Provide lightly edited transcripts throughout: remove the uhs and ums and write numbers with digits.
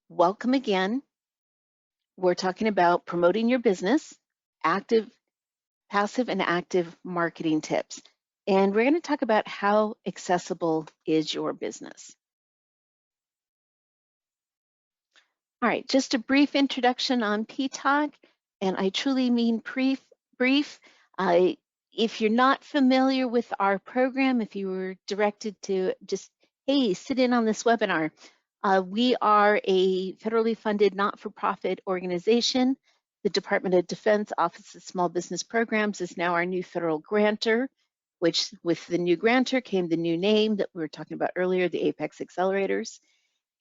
Welcome again. We're talking about promoting your business, active, passive, and active marketing tips. And we're going to talk about how accessible is your business. All right, just a brief introduction on PTAC, and I truly mean brief. If you're not familiar with our program, if you were directed to just, hey, sit in on this webinar, we are a federally funded not-for-profit organization. The Department of Defense Office of Small Business Programs is now our new federal grantor, which with the new grantor came the new name that we were talking about earlier, the Apex Accelerators.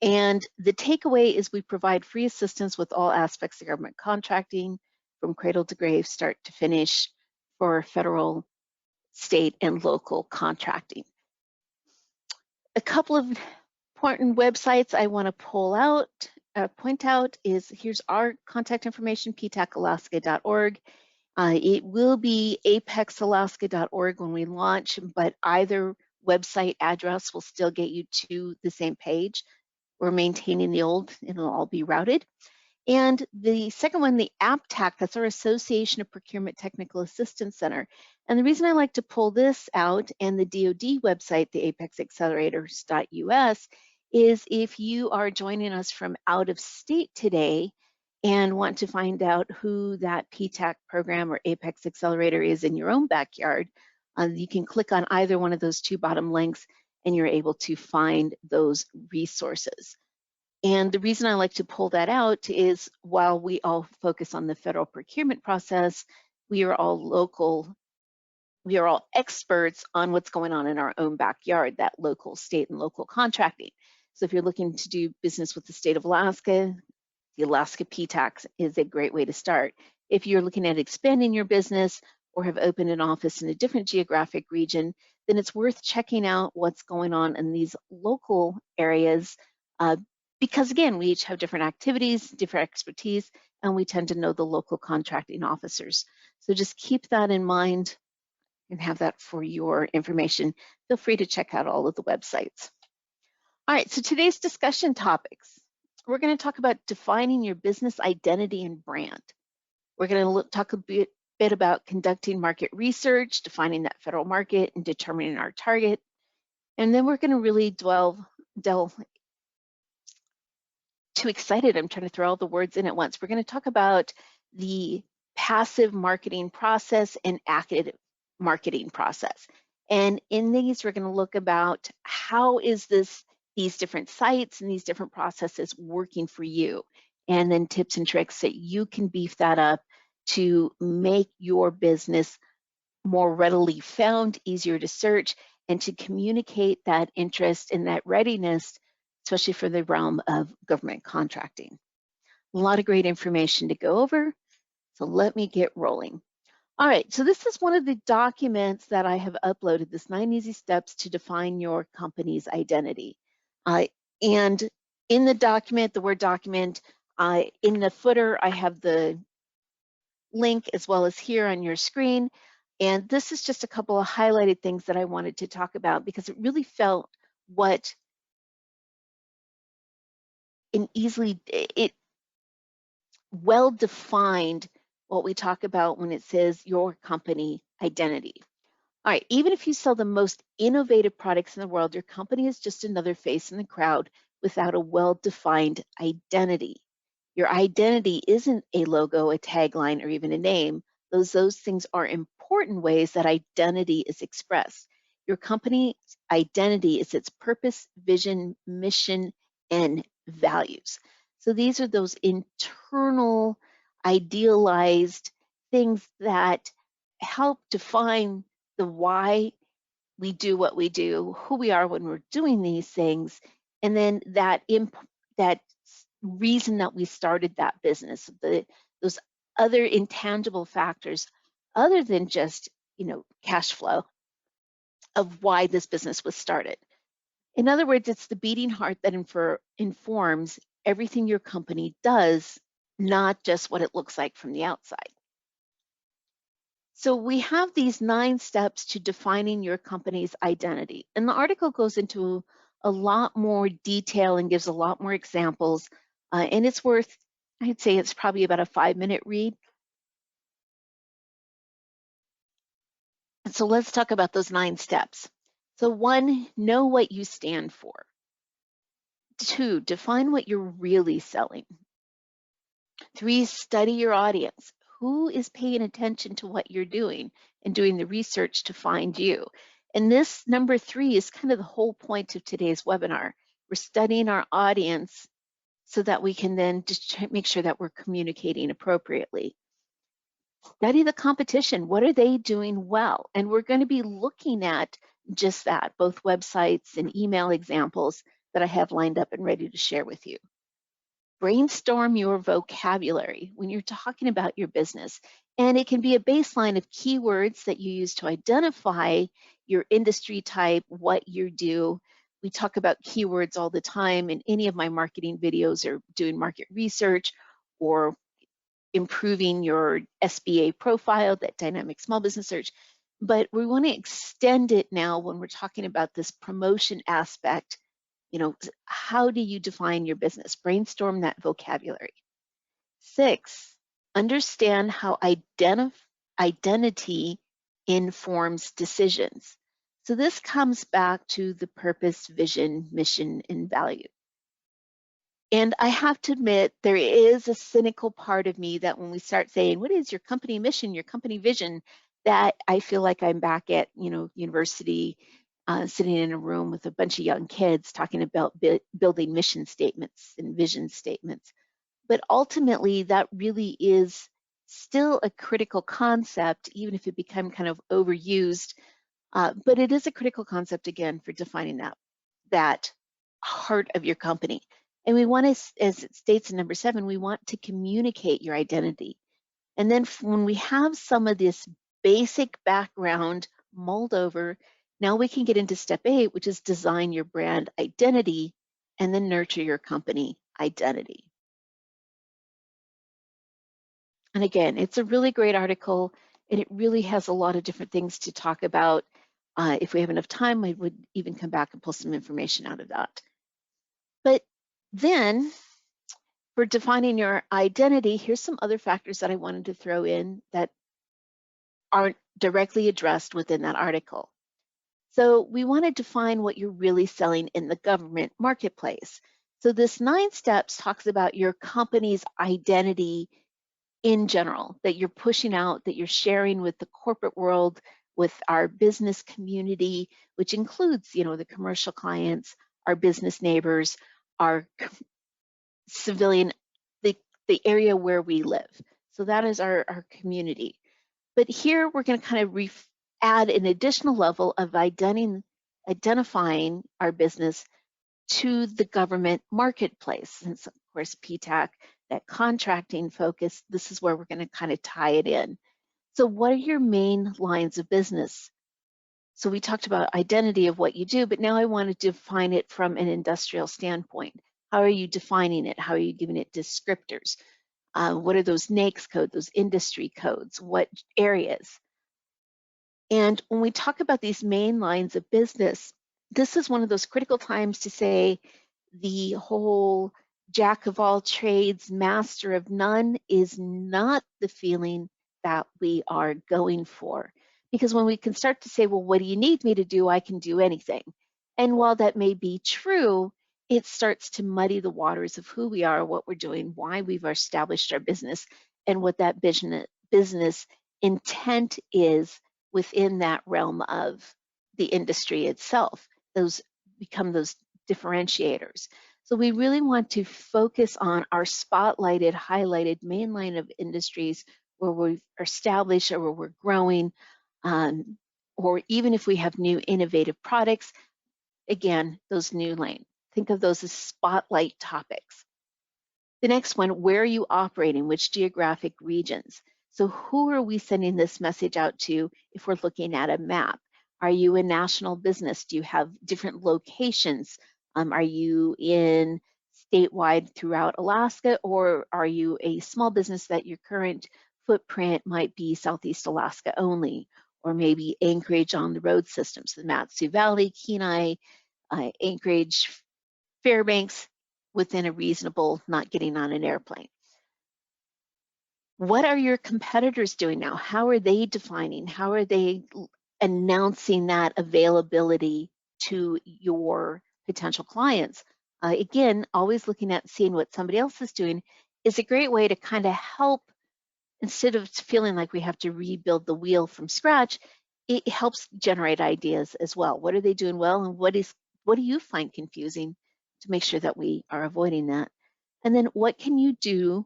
And the takeaway is we provide free assistance with all aspects of government contracting, from cradle to grave, start to finish, for federal, state, and local contracting. A couple of important websites I want to point out is here's our contact information, ptacalaska.org. It will be apexalaska.org when we launch, but either website address will still get you to the same page. We're maintaining the old, and it'll all be routed. And the second one, the APTAC, that's our Association of Procurement Technical Assistance Center. And the reason I like to pull this out, and the DoD website, the apexaccelerators.us, is if you are joining us from out of state today and want to find out who that PTAC program or Apex Accelerator is in your own backyard, you can click on either one of those two bottom links and you're able to find those resources. And the reason I like to pull that out is while we all focus on the federal procurement process, we are all experts on what's going on in our own backyard, that local, state, and local contracting. So if you're looking to do business with the state of Alaska, the Alaska PTAC is a great way to start. If you're looking at expanding your business or have opened an office in a different geographic region, then it's worth checking out what's going on in these local areas, because again, we each have different activities, different expertise, and we tend to know the local contracting officers. So just keep that in mind and have that for your information. Feel free to check out all of the websites. All right, so today's discussion topics. We're going to talk about defining your business identity and brand. We're going to talk a bit about conducting market research, defining that federal market, and determining our target. And then we're going to really delve too excited, I'm trying to throw all the words in at once. We're going to talk about the passive marketing process and active marketing process. And in these, we're going to look about how is these different sites and these different processes working for you, and then tips and tricks that you can beef that up to make your business more readily found, easier to search, and to communicate that interest and that readiness, especially for the realm of government contracting. A lot of great information to go over, so let me get rolling. All right, so this is one of the documents that I have uploaded, this 9 easy steps to define your company's identity. And in the document, the Word document, in the footer, I have the link as well as here on your screen. And this is just a couple of highlighted things that I wanted to talk about because it really felt what it well defined what we talk about when it says your company identity. All right, even if you sell the most innovative products in the world, your company is just another face in the crowd without a well-defined identity. Your identity isn't a logo, a tagline, or even a name. Those things are important ways that identity is expressed. Your company's identity is its purpose, vision, mission, and values. So these are those internal, idealized things that help define the why we do what we do, who we are when we're doing these things, and then that reason that we started that business, those other intangible factors other than just, cash flow of why this business was started. In other words, it's the beating heart that informs everything your company does, not just what it looks like from the outside. So we have these 9 steps to defining your company's identity. And the article goes into a lot more detail and gives a lot more examples And it's worth, I'd say it's probably about a 5-minute read. So let's talk about those 9 steps. So 1, know what you stand for. 2, define what you're really selling. 3, study your audience. Who is paying attention to what you're doing and doing the research to find you? And this number 3 is kind of the whole point of today's webinar. We're studying our audience so that we can then just make sure that we're communicating appropriately. Study the competition. What are they doing well? And we're going to be looking at just that, both websites and email examples that I have lined up and ready to share with you. Brainstorm your vocabulary when you're talking about your business. And it can be a baseline of keywords that you use to identify your industry type, what you do. We talk about keywords all the time in any of my marketing videos, or doing market research, or improving your SBA profile, that dynamic small business search. But we want to extend it now when we're talking about this promotion aspect. How do you define your business? Brainstorm that vocabulary. 6, understand how identity informs decisions. So this comes back to the purpose, vision, mission, and value. And I have to admit, there is a cynical part of me that when we start saying, what is your company mission, your company vision, that I feel like I'm back at, university, sitting in a room with a bunch of young kids talking about building mission statements and vision statements. But ultimately, that really is still a critical concept, even if it become kind of overused. But it is a critical concept, again, for defining that heart of your company. And we want to, as it states in number 7, we want to communicate your identity. And then when we have some of this basic background mulled over, now we can get into step 8, which is design your brand identity and then nurture your company identity. And again, it's a really great article, and it really has a lot of different things to talk about. If we have enough time, I would even come back and pull some information out of that. But then, for defining your identity, here's some other factors that I wanted to throw in that aren't directly addressed within that article. So we want to define what you're really selling in the government marketplace. So this 9 steps talks about your company's identity in general, that you're pushing out, that you're sharing with the corporate world, with our business community, which includes, the commercial clients, our business neighbors, our civilian, the area where we live. So that is our community. But here we're going to kind of add an additional level of identifying our business to the government marketplace. Since, of course, PTAC, that contracting focus, this is where we're going to kind of tie it in. So what are your main lines of business? So we talked about identity of what you do, but now I want to define it from an industrial standpoint. How are you defining it? How are you giving it descriptors? What are those NAICS codes, those industry codes? What areas? And when we talk about these main lines of business, this is one of those critical times to say the whole jack of all trades, master of none is not the feeling that we are going for. Because when we can start to say, well, what do you need me to do? I can do anything. And while that may be true, it starts to muddy the waters of who we are, what we're doing, why we've established our business, and what that business intent is within that realm of the industry itself. Those become those differentiators. So we really want to focus on our spotlighted, highlighted main line of industries where we've established or where we're growing, or even if we have new innovative products, again, those new lane. Think of those as spotlight topics. The next one, where are you operating? Which geographic regions? So who are we sending this message out to if we're looking at a map? Are you a national business? Do you have different locations? Are you in statewide throughout Alaska, or are you a small business that your current footprint might be Southeast Alaska only, or maybe Anchorage on the road systems, the Mat-Su Valley, Kenai, Anchorage, Fairbanks, within a reasonable, not getting on an airplane. What are your competitors doing now? How are they defining? How are they announcing that availability to your potential clients? Again, always looking at seeing what somebody else is doing is a great way to kind of help, instead of feeling like we have to rebuild the wheel from scratch. It helps generate ideas as well. What are they doing well, and what do you find confusing, to make sure that we are avoiding that? And then what can you do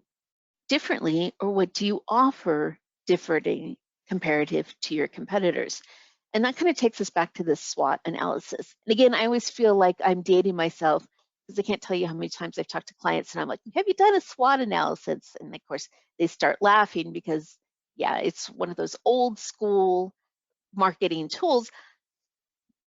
differently, or what do you offer differently comparative to your competitors? And that kind of takes us back to this SWOT analysis. And again, I always feel like I'm dating myself, because I can't tell you how many times I've talked to clients and I'm like, have you done a SWOT analysis? And of course, they start laughing because, yeah, it's one of those old school marketing tools,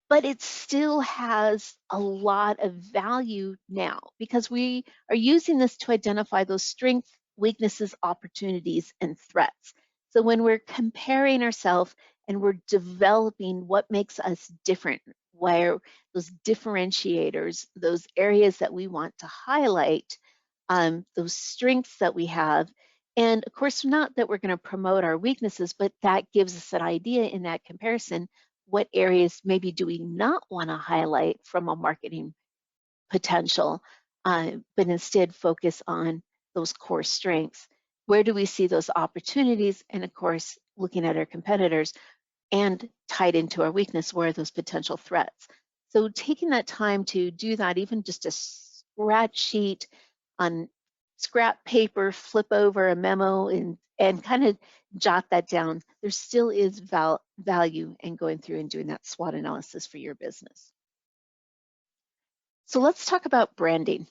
but it still has a lot of value now, because we are using this to identify those strengths, weaknesses, opportunities, and threats. So when we're comparing ourselves and we're developing what makes us different, where those differentiators, those areas that we want to highlight, those strengths that we have. And of course, not that we're going to promote our weaknesses, but that gives us an idea in that comparison. What areas maybe do we not want to highlight from a marketing potential, but instead focus on those core strengths? Where do we see those opportunities? And of course, looking at our competitors, and tied into our weakness, where are those potential threats? So taking that time to do that, even just a scratch sheet on scrap paper, flip over a memo, and kind of jot that down. There still is value in going through and doing that SWOT analysis for your business. So let's talk about branding.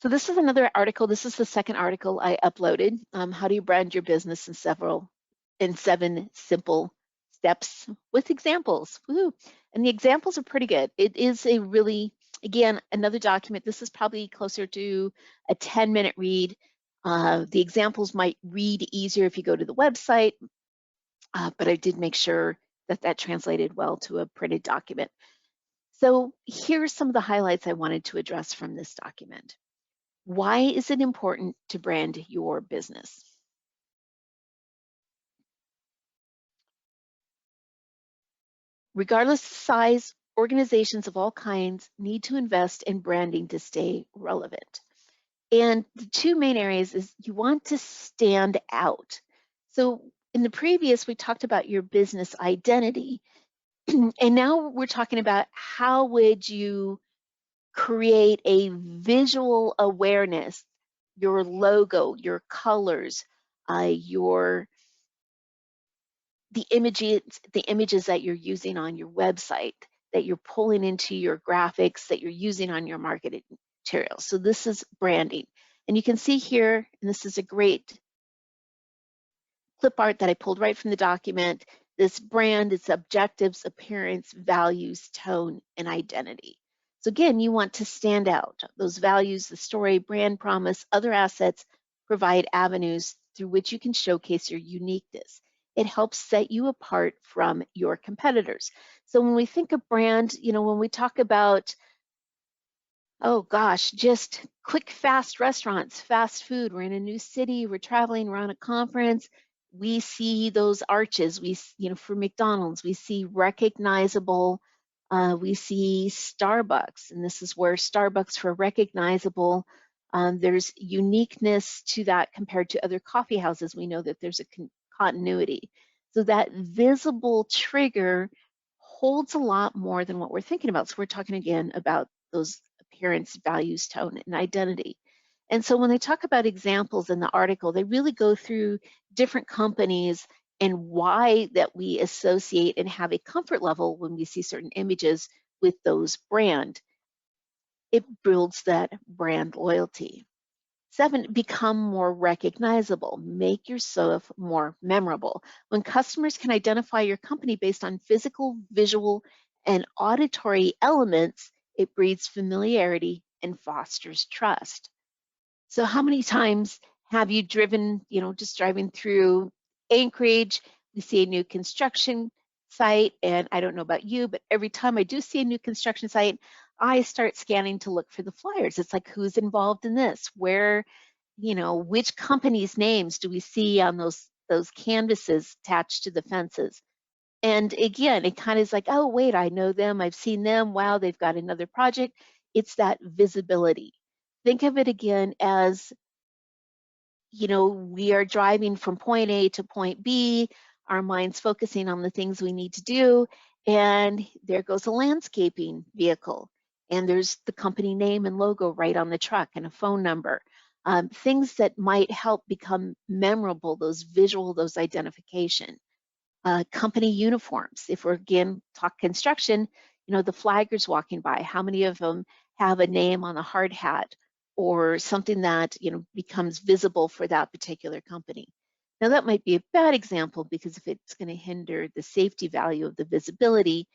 So this is another article. This is the second article I uploaded. How do you brand your business in 7 simple steps with examples? Woo. And the examples are pretty good. It is a really, again, another document. This is probably closer to a 10-minute read. The examples might read easier if you go to the website, but I did make sure that that translated well to a printed document. So here's some of the highlights I wanted to address from this document. Why is it important to brand your business? Regardless of size, organizations of all kinds need to invest in branding to stay relevant. And the 2 main areas is you want to stand out. So in the previous, we talked about your business identity. And now we're talking about how would you create a visual awareness, your logo, your colors, your the images that you're using on your website, that you're pulling into your graphics, that you're using on your marketing materials. So this is branding. And you can see here, and this is a great clip art that I pulled right from the document, this brand, its objectives, appearance, values, tone, and identity. So again, you want to stand out. Those values, the story, brand promise, other assets provide avenues through which you can showcase your uniqueness. It helps set you apart from your competitors. So when we think of brand, when we talk about, oh gosh, just quick, fast restaurants, fast food. We're in a new city, we're traveling, we're on a conference. We see those arches. For McDonald's, we see recognizable, we see Starbucks, and this is where Starbucks for recognizable, there's uniqueness to that compared to other coffee houses. We know that there's a continuity. So that visible trigger holds a lot more than what we're thinking about. So we're talking again about those appearance, values, tone, and identity. And so when they talk about examples in the article, they really go through different companies and why that we associate and have a comfort level when we see certain images with those brand. It builds that brand loyalty. 7, become more recognizable. Make yourself more memorable. When customers can identify your company based on physical, visual, and auditory elements, it breeds familiarity and fosters trust. So how many times have you driven, just driving through Anchorage, we see a new construction site, and I don't know about you, but every time I do see a new construction site, I start scanning to look for the flyers. It's like, who's involved in this? Where, which companies' names do we see on those canvases attached to the fences? And again, it kind of is like, oh, wait, I know them. I've seen them. Wow, they've got another project. It's that visibility. Think of it again as, we are driving from point A to point B, our mind's focusing on the things we need to do, and there goes a landscaping vehicle, and there's the company name and logo right on the truck and a phone number. Things that might help become memorable, those visual, those identification. Company uniforms. If we're again talk construction, the flaggers walking by, how many of them have a name on a hard hat or something that becomes visible for that particular company? Now that might be a bad example because if it's going to hinder the safety value of the visibility,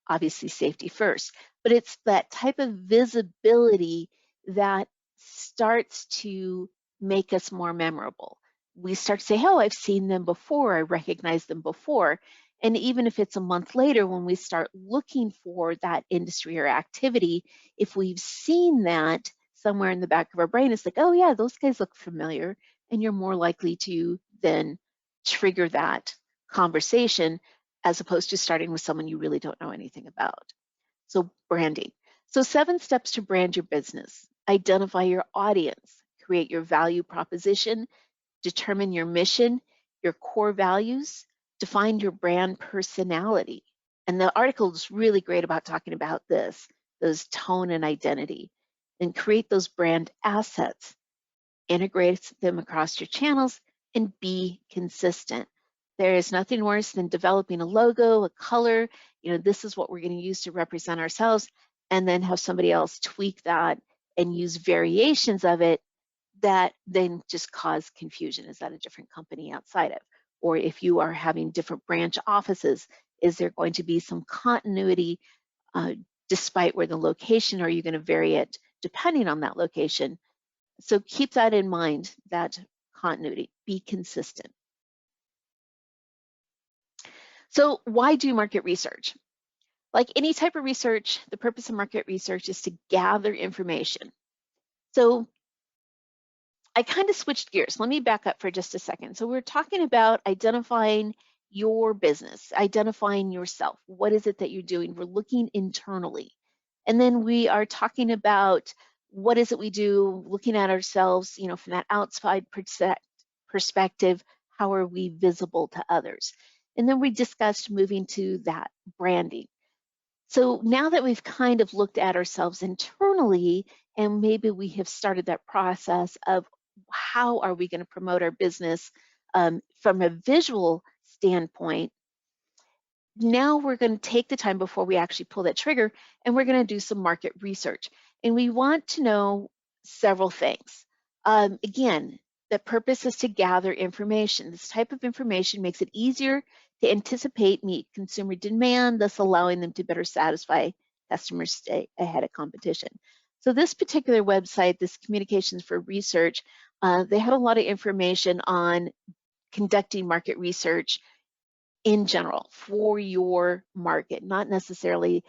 obviously safety first, but it's that type of visibility that starts to make us more memorable. We start to say, oh, I've seen them before, I recognize them before. And even if it's a month later, when we start looking for that industry or activity, if we've seen that somewhere in the back of our brain, it's like, oh yeah, those guys look familiar. And you're more likely to then trigger that conversation as opposed to starting with someone you really don't know anything about. So branding. So 7 steps to brand your business. Identify your audience, create your value proposition, determine your mission, your core values, define your brand personality. And the article is really great about talking about this, those tone and identity, and create those brand assets, integrate them across your channels, and be consistent. There is nothing worse than developing a logo, a color, this is what we're going to use to represent ourselves, and then have somebody else tweak that and use variations of it that then just cause confusion. Is that a different company outside of? Or if you are having different branch offices, is there going to be some continuity despite where the location, or are you going to vary it depending on that location? So keep that in mind, that continuity, be consistent. So why do market research? Like any type of research, the purpose of market research is to gather information. So I kind of switched gears. Let me back up for just a second. So we're talking about identifying your business, identifying yourself. What is it that you're doing? We're looking internally. And then we are talking about what is it we do, looking at ourselves, from that outside perspective, how are we visible to others? And then we discussed moving to that branding. So now that we've kind of looked at ourselves internally, and maybe we have started that process of how are we going to promote our business from a visual standpoint, now we're going to take the time before we actually pull that trigger, and we're going to do some market research. And we want to know several things. Again, the purpose is to gather information. This type of information makes it easier to anticipate, meet consumer demand, thus allowing them to better satisfy customers, stay ahead of competition. So this particular website, this Communications for Research, they had a lot of information on conducting market research in general for your market, not necessarily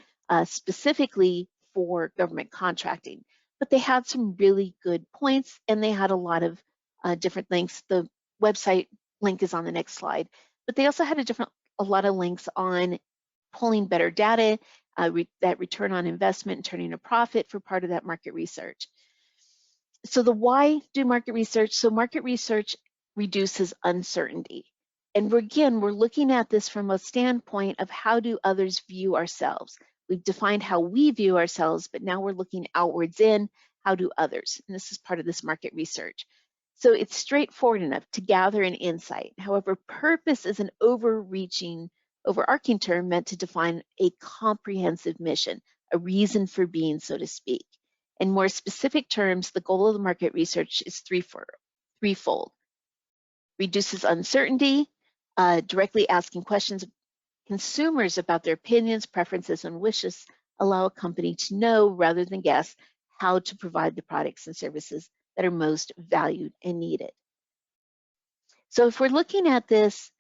specifically for government contracting, but they had some really good points, and they had a lot of different links. The website link is on the next slide, but they also had a lot of links on pulling better data, that return on investment and turning a profit for part of that market research. So the why do market research? So market research reduces uncertainty. And we're looking at this from a standpoint of how do others view ourselves. We've defined how we view ourselves, but now we're looking outwards in, how do others? And this is part of this market research. So it's straightforward enough to gather an insight. However, purpose is an overarching term meant to define a comprehensive mission, a reason for being, so to speak. In more specific terms, the goal of the market research is threefold. Reduces uncertainty, directly asking questions of consumers about their opinions, preferences, and wishes allow a company to know, rather than guess, how to provide the products and services that are most valued and needed. So if we're looking at this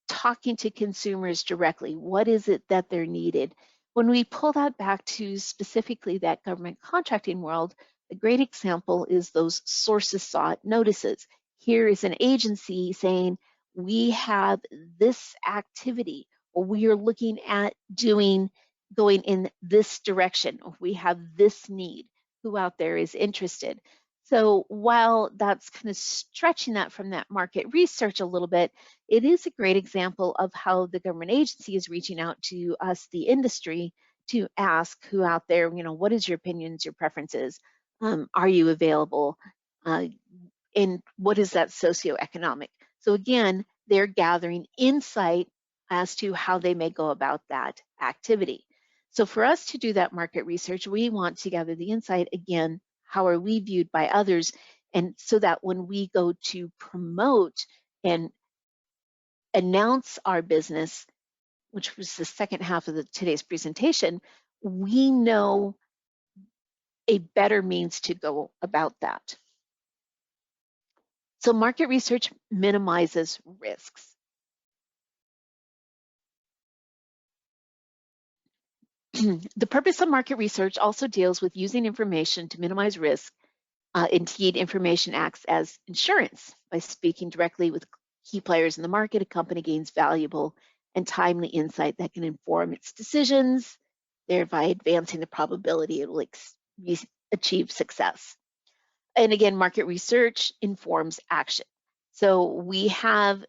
talking to consumers directly. What is it that they're needed? When we pull that back to specifically that government contracting world, a great example is those sources sought notices. Here is an agency saying, we have this activity, or we are looking at going in this direction, or we have this need. Who out there is interested? So while that's kind of stretching that from that market research a little bit, it is a great example of how the government agency is reaching out to us, the industry, to ask who out there, what is your opinions, your preferences? Are you available? Uh, and what is that socioeconomic? So again, they're gathering insight as to how they may go about that activity. So for us to do that market research, we want to gather the insight again, how are we viewed by others? And so that when we go to promote and announce our business, which was the second half of today's presentation, we know a better means to go about that. So market research minimizes risks. The purpose of market research also deals with using information to minimize risk. Indeed, information acts as insurance. By speaking directly with key players in the market, a company gains valuable and timely insight that can inform its decisions, thereby advancing the probability it will achieve success. And again, market research informs action. So we have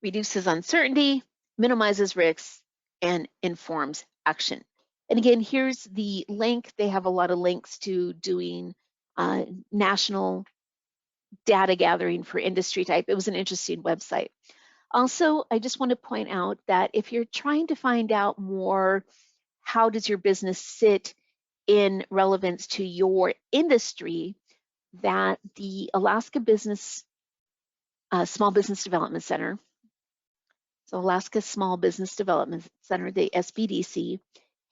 reduces uncertainty, minimizes risks, and informs action. And again, here's the link. They have a lot of links to doing national data gathering for industry type. It was an interesting website. Also, I just want to point out that if you're trying to find out more, how does your business sit in relevance to your industry, that the Alaska Small Business Development Center, so Alaska Small Business Development Center, the SBDC,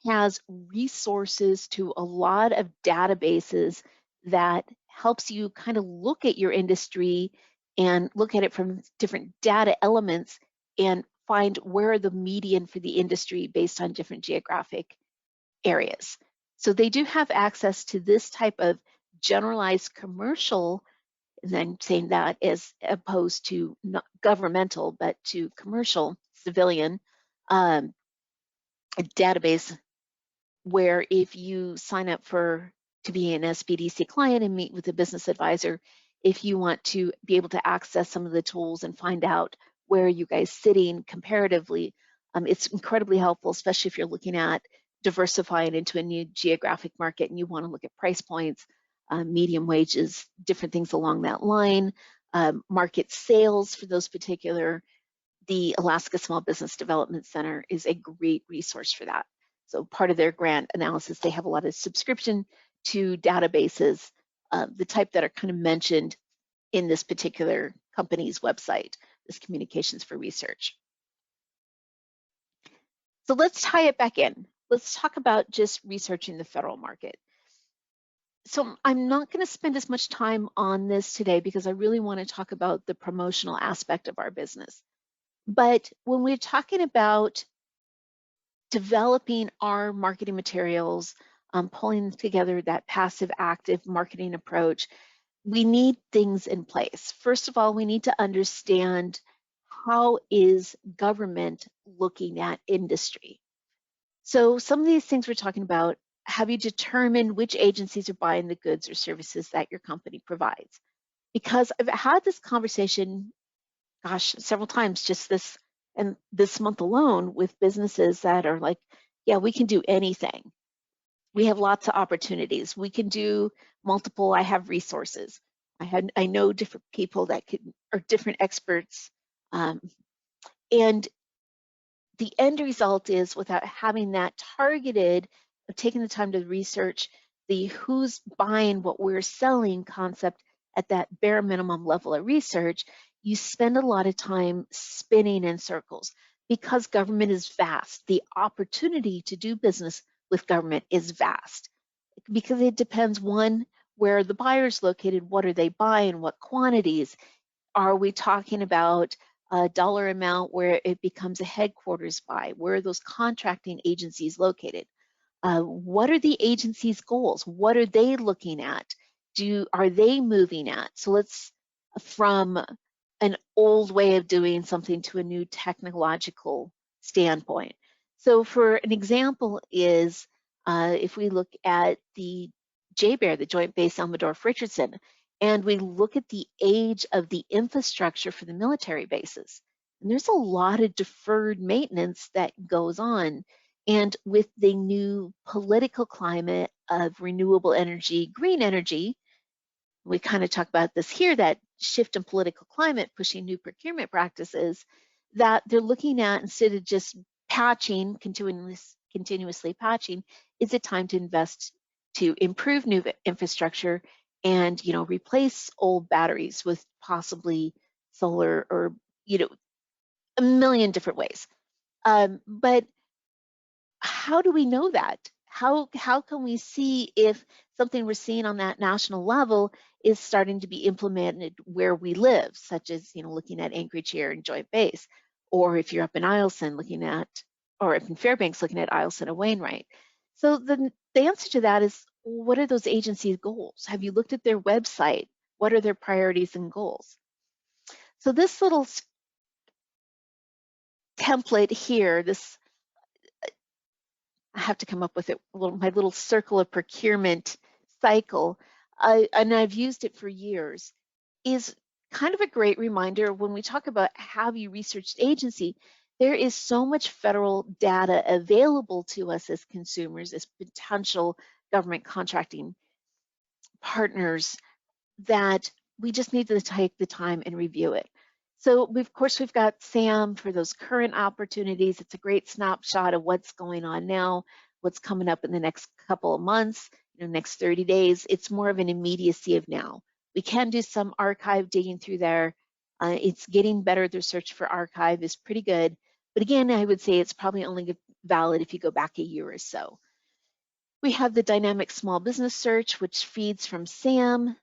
has resources to a lot of databases that helps you kind of look at your industry and look at it from different data elements and find where are the median for the industry based on different geographic areas. So they do have access to this type of generalized commercial, and I'm saying that as opposed to not governmental, but to commercial, civilian database, where if you sign up to be an SBDC client and meet with a business advisor, if you want to be able to access some of the tools and find out where you guys sitting comparatively, it's incredibly helpful, especially if you're looking at diversifying into a new geographic market and you want to look at price points, medium wages, different things along that line, market sales for those particular. The Alaska Small Business Development Center is a great resource for that. So part of their grant analysis, they have a lot of subscription to databases, the type that are kind of mentioned in this particular company's website, this Communications for Research. So let's tie it back in. Let's talk about just researching the federal market. So I'm not going to spend as much time on this today because I really want to talk about the promotional aspect of our business. But when we're talking about developing our marketing materials, pulling together that passive active marketing approach, we need things in place. First of all, we need to understand how is government looking at industry. So some of these things we're talking about, have you determined which agencies are buying the goods or services that your company provides? Because I've had this conversation, gosh, several times just this month alone with businesses that are like, yeah, we can do anything. We have lots of opportunities. We can do multiple. I have resources. I know different people that are different experts. And the end result is, without having that targeted of taking the time to research the who's buying what we're selling concept at that bare minimum level of research, you spend a lot of time spinning in circles because government is vast. The opportunity to do business with government is vast because it depends, one, where the buyer's located, what are they buying, what quantities. Are we talking about a dollar amount where it becomes a headquarters buy. Where are those contracting agencies located? What are the agency's goals? What are they looking at? Are they moving at? So let's, from an old way of doing something to a new technological standpoint. So for an example is, if we look at the JBER, the Joint Base Elmendorf-Richardson, and we look at the age of the infrastructure for the military bases, and there's a lot of deferred maintenance that goes on. And with the new political climate of renewable energy, green energy, we kind of talk about this here, that shift in political climate pushing new procurement practices, that they're looking at, instead of just patching, continuously patching, is it time to invest to improve new infrastructure and replace old batteries with possibly solar, or a million different ways. But how do we know that? How can we see if something we're seeing on that national level is starting to be implemented where we live, such as looking at Anchorage here and Joint Base, or if you're up in Eielson looking at, or if in Fairbanks looking at Eielson and Wainwright. So the answer to that is, what are those agencies' goals? Have you looked at their website? What are their priorities and goals? So this little template here, this, I have to come up with it, my little circle of procurement cycle, and I've used it for years, is kind of a great reminder when we talk about have you researched agency. There is so much federal data available to us as consumers, as potential government contracting partners, that we just need to take the time and review it. So of course we've got SAM for those current opportunities. It's a great snapshot of what's going on now, what's coming up in the next couple of months, next 30 days. It's more of an immediacy of now. We can do some archive digging through there. It's getting better. The search for archive is pretty good. But again, I would say it's probably only valid if you go back a year or so. We have the dynamic small business search, which feeds from SAM.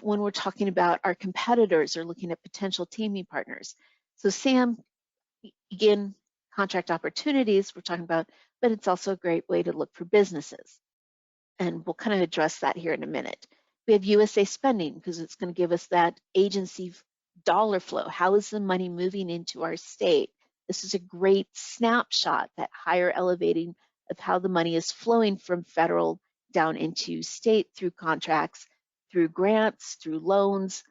When we're talking about our competitors or looking at potential teaming partners. So SAM, again, contract opportunities we're talking about, but it's also a great way to look for businesses. And we'll kind of address that here in a minute. We have USA spending, because it's going to give us that agency dollar flow. How is the money moving into our state? This is a great snapshot, that higher elevating of how the money is flowing from federal down into state through contracts, through grants, through loans,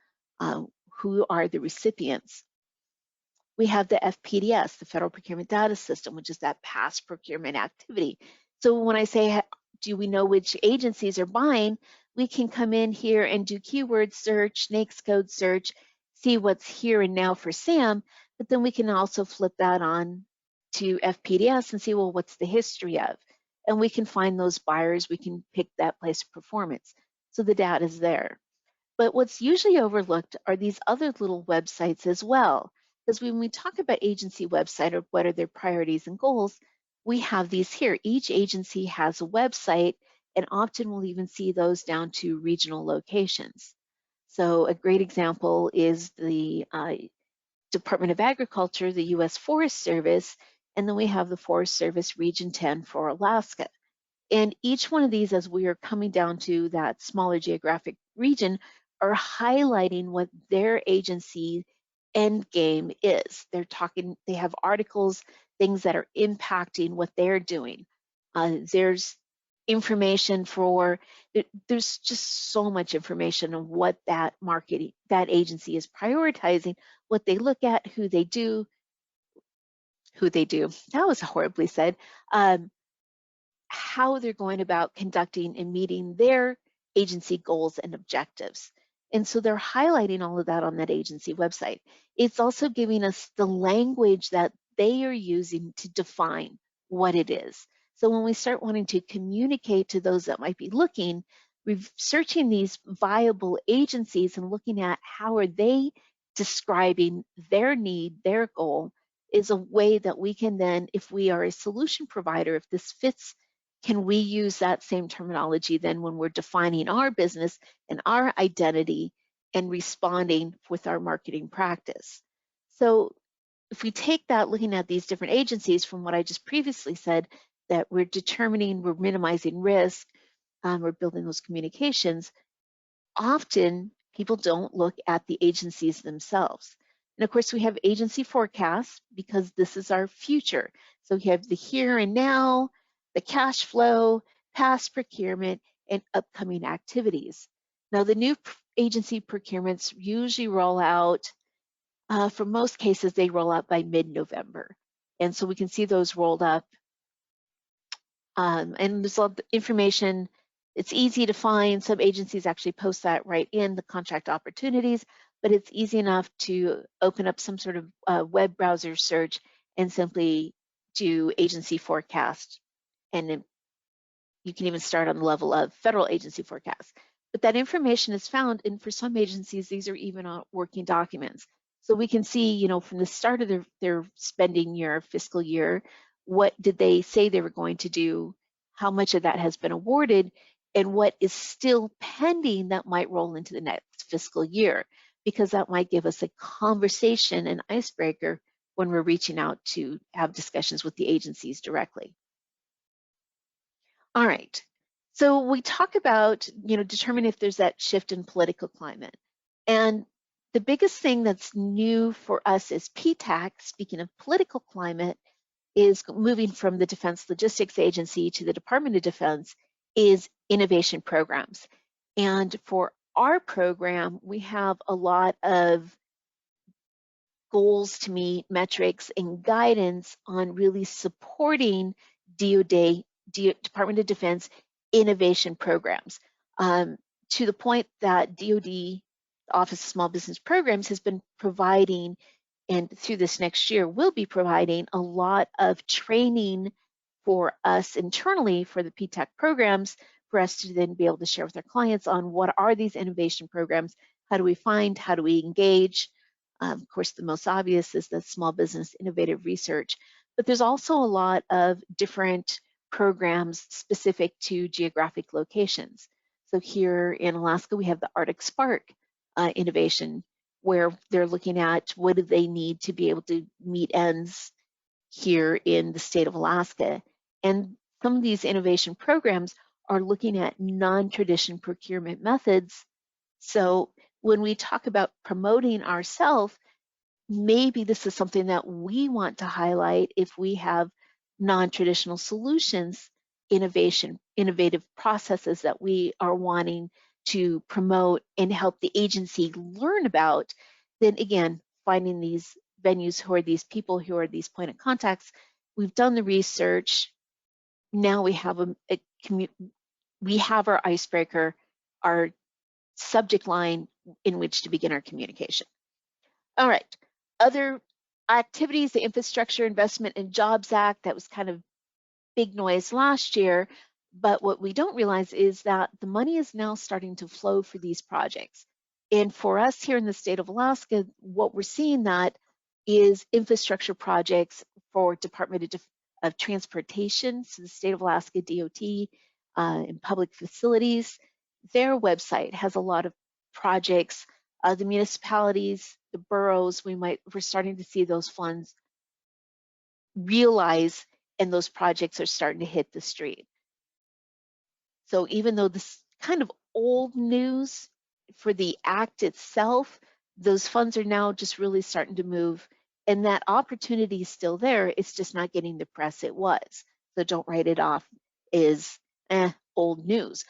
who are the recipients. We have the FPDS, the Federal Procurement Data System, which is that past procurement activity. So when I say, do we know which agencies are buying, we can come in here and do keyword search, NAICS code search, see what's here and now for SAM, but then we can also flip that on to FPDS and see, well, what's the history of? And we can find those buyers, we can pick that place of performance. So the data is there. But what's usually overlooked are these other little websites as well. Because when we talk about agency website, or what are their priorities and goals, we have these here. Each agency has a website, and often we'll even see those down to regional locations. So a great example is the Department of Agriculture, the U.S. Forest Service, and then we have the Forest Service Region 10 for Alaska. And each one of these, as we are coming down to that smaller geographic region, are highlighting what their agency end game is. They're talking, they have articles, things that are impacting what they're doing. There's information for, there's just so much information on what that marketing, that agency is prioritizing, what they look at, who they do. That was horribly said. How they're going about conducting and meeting their agency goals and objectives. And so they're highlighting all of that on that agency website. It's also giving us the language that they are using to define what it is. So when we start wanting to communicate to those that might be looking, researching these viable agencies and looking at how are they describing their need, their goal, is a way that we can then, if we are a solution provider, if this fits, can we use that same terminology then when we're defining our business and our identity and responding with our marketing practice? So if we take that, looking at these different agencies from what I just previously said, that we're determining, we're minimizing risk, we're building those communications, often people don't look at the agencies themselves. And of course, we have agency forecasts because this is our future. So we have the here and now, the cash flow, past procurement, and upcoming activities. Now, the new agency procurements usually roll out, for most cases, they roll out by mid-November. And so we can see those rolled up. And there's a lot of information. It's easy to find. Some agencies actually post that right in the contract opportunities, but it's easy enough to open up some sort of web browser search and simply do agency forecast. And you can even start on the level of federal agency forecasts. But that information is found, and for some agencies, these are even on working documents. So we can see, you know, from the start of their spending year, fiscal year, what did they say they were going to do, how much of that has been awarded, and what is still pending that might roll into the next fiscal year, because that might give us a conversation, an icebreaker, when we're reaching out to have discussions with the agencies directly. All right. So we talk about, you know, determine if there's that shift in political climate. And the biggest thing that's new for us as PTAC, speaking of political climate, is moving from the Defense Logistics Agency to the Department of Defense, is innovation programs. And for our program, we have a lot of goals to meet, metrics, and guidance on really supporting Department of Defense innovation programs, to the point that DoD, Office of Small Business Programs, has been providing, and through this next year will be providing, a lot of training for us internally for the PTAC programs, for us to then be able to share with our clients on what are these innovation programs, how do we find, how do we engage. Of course, the most obvious is the Small Business Innovative Research, but there's also a lot of different programs specific to geographic locations. So here in Alaska, we have the Arctic Spark innovation, where they're looking at what do they need to be able to meet ends here in the state of Alaska. And some of these innovation programs are looking at non-traditional procurement methods. So when we talk about promoting ourselves, maybe this is something that we want to highlight if we have non-traditional solutions, innovative processes that we are wanting to promote and help the agency learn about. Then again, finding these venues, who are these people, who are these point of contacts. We've done the research. Now we have we have our icebreaker, our subject line in which to begin our communication. All right, other activities, the Infrastructure Investment and Jobs Act, that was kind of big noise last year, but what we don't realize is that the money is now starting to flow for these projects. And for us here in the state of Alaska, what we're seeing that is infrastructure projects for Department of Transportation, so the state of Alaska DOT, and public facilities. Their website has a lot of projects. The municipalities, the boroughs, we're starting to see those funds realize, and those projects are starting to hit the street. So even though this kind of old news for the act itself, those funds are now just really starting to move, and that opportunity is still there. It's just not getting the press it was. So don't write it off as old news.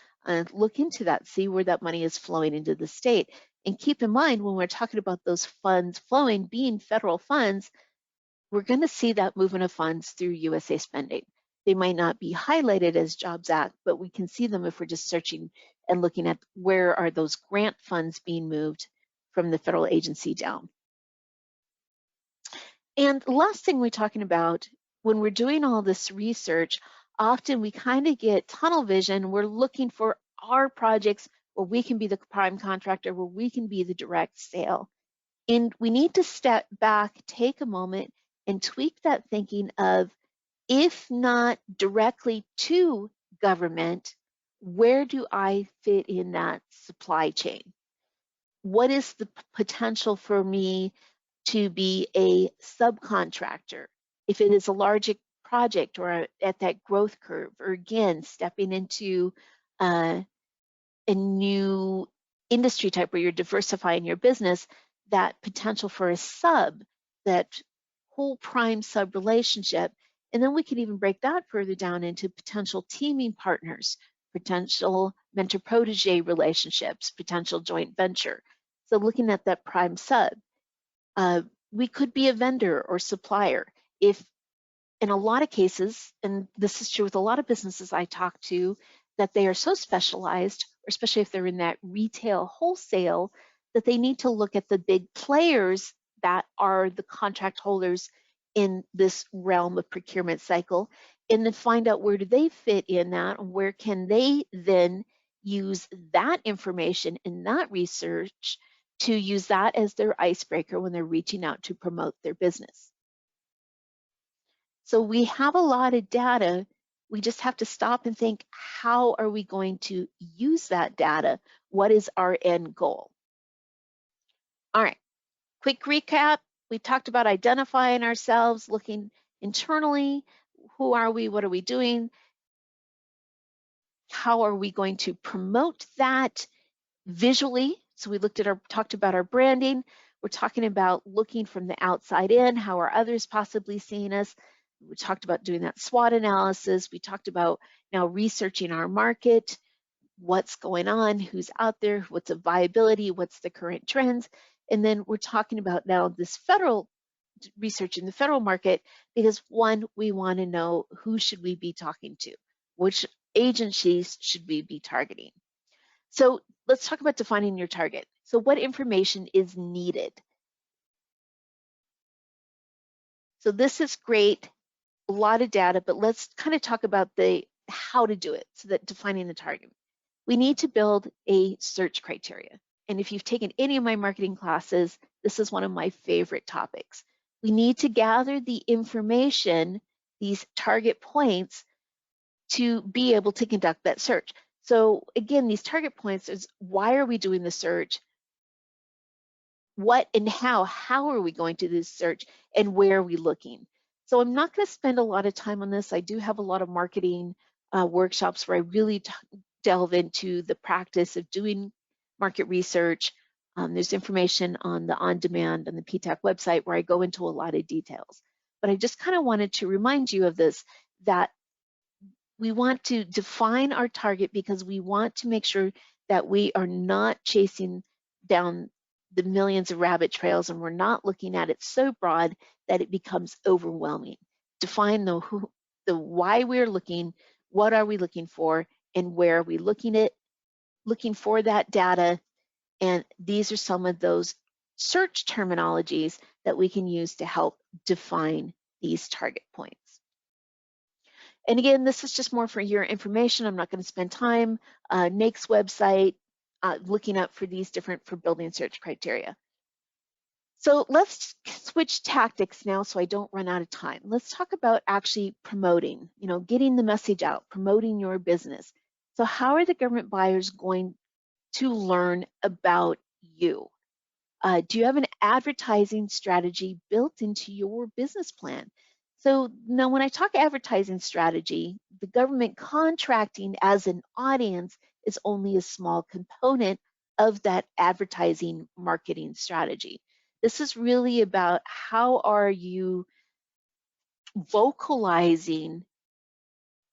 Look into that, see where that money is flowing into the state. And keep in mind, when we're talking about those funds flowing, being federal funds, we're going to see that movement of funds through USA spending. They might not be highlighted as Jobs Act, but we can see them if we're just searching and looking at where are those grant funds being moved from the federal agency down. And the last thing we're talking about, when we're doing all this research, often we kind of get tunnel vision. We're looking for our projects where we can be the prime contractor, where we can be the direct sale. And we need to step back, take a moment, and tweak that thinking of, if not directly to government, where do I fit in that supply chain? What is the potential for me to be a subcontractor. If it is a large project or at that growth curve, or again, stepping into a new industry type where you're diversifying your business, that potential for a sub, that whole prime sub relationship. And then we can even break that further down into potential teaming partners, potential mentor protege relationships, potential joint venture. So looking at that prime sub, we could be a vendor or supplier. If in a lot of cases, and this is true with a lot of businesses I talk to, that they are so specialized, especially if they're in that retail wholesale, that they need to look at the big players that are the contract holders in this realm of procurement cycle, and then find out where do they fit in that, and where can they then use that information in that research to use that as their icebreaker when they're reaching out to promote their business. So we have a lot of data. We just have to stop and think, how are we going to use that data? What is our end goal? All right, quick recap. We talked about identifying ourselves, looking internally. Who are we? What are we doing? How are we going to promote that visually? So we talked about our branding. We're talking about looking from the outside in. How are others possibly seeing us? We talked about doing that SWOT analysis. We talked about now researching our market, what's going on, who's out there, what's the viability, what's the current trends. And then we're talking about now this federal research in the federal market, because one, we want to know who should we be talking to, which agencies should we be targeting. So let's talk about defining your target. So what information is needed? So this is great, a lot of data, but let's kind of talk about the how to do it, so that defining the target. We need to build a search criteria. And if you've taken any of my marketing classes, this is one of my favorite topics. We need to gather the information, these target points, to be able to conduct that search. So again, these target points is, why are we doing the search? What and how are we going to do this search, and where are we looking? So I'm not going to spend a lot of time on this. I do have a lot of marketing workshops where I really delve into the practice of doing market research. There's information on the on-demand and the PTAC website where I go into a lot of details. But I just kind of wanted to remind you of this, that we want to define our target because we want to make sure that we are not chasing down the millions of rabbit trails, and we're not looking at it so broad that it becomes overwhelming. Define the why we're looking, what are we looking for, and where are we looking for that data. And these are some of those search terminologies that we can use to help define these target points. And again, this is just more for your information. I'm not going to spend time. NAICS website, looking up for these different, for building search criteria. So let's switch tactics now so I don't run out of time. Let's talk about actually promoting, getting the message out, promoting your business. So how are the government buyers going to learn about you? Do you have an advertising strategy built into your business plan? So now when I talk advertising strategy, the government contracting as an audience is only a small component of that advertising marketing strategy. This is really about how are you vocalizing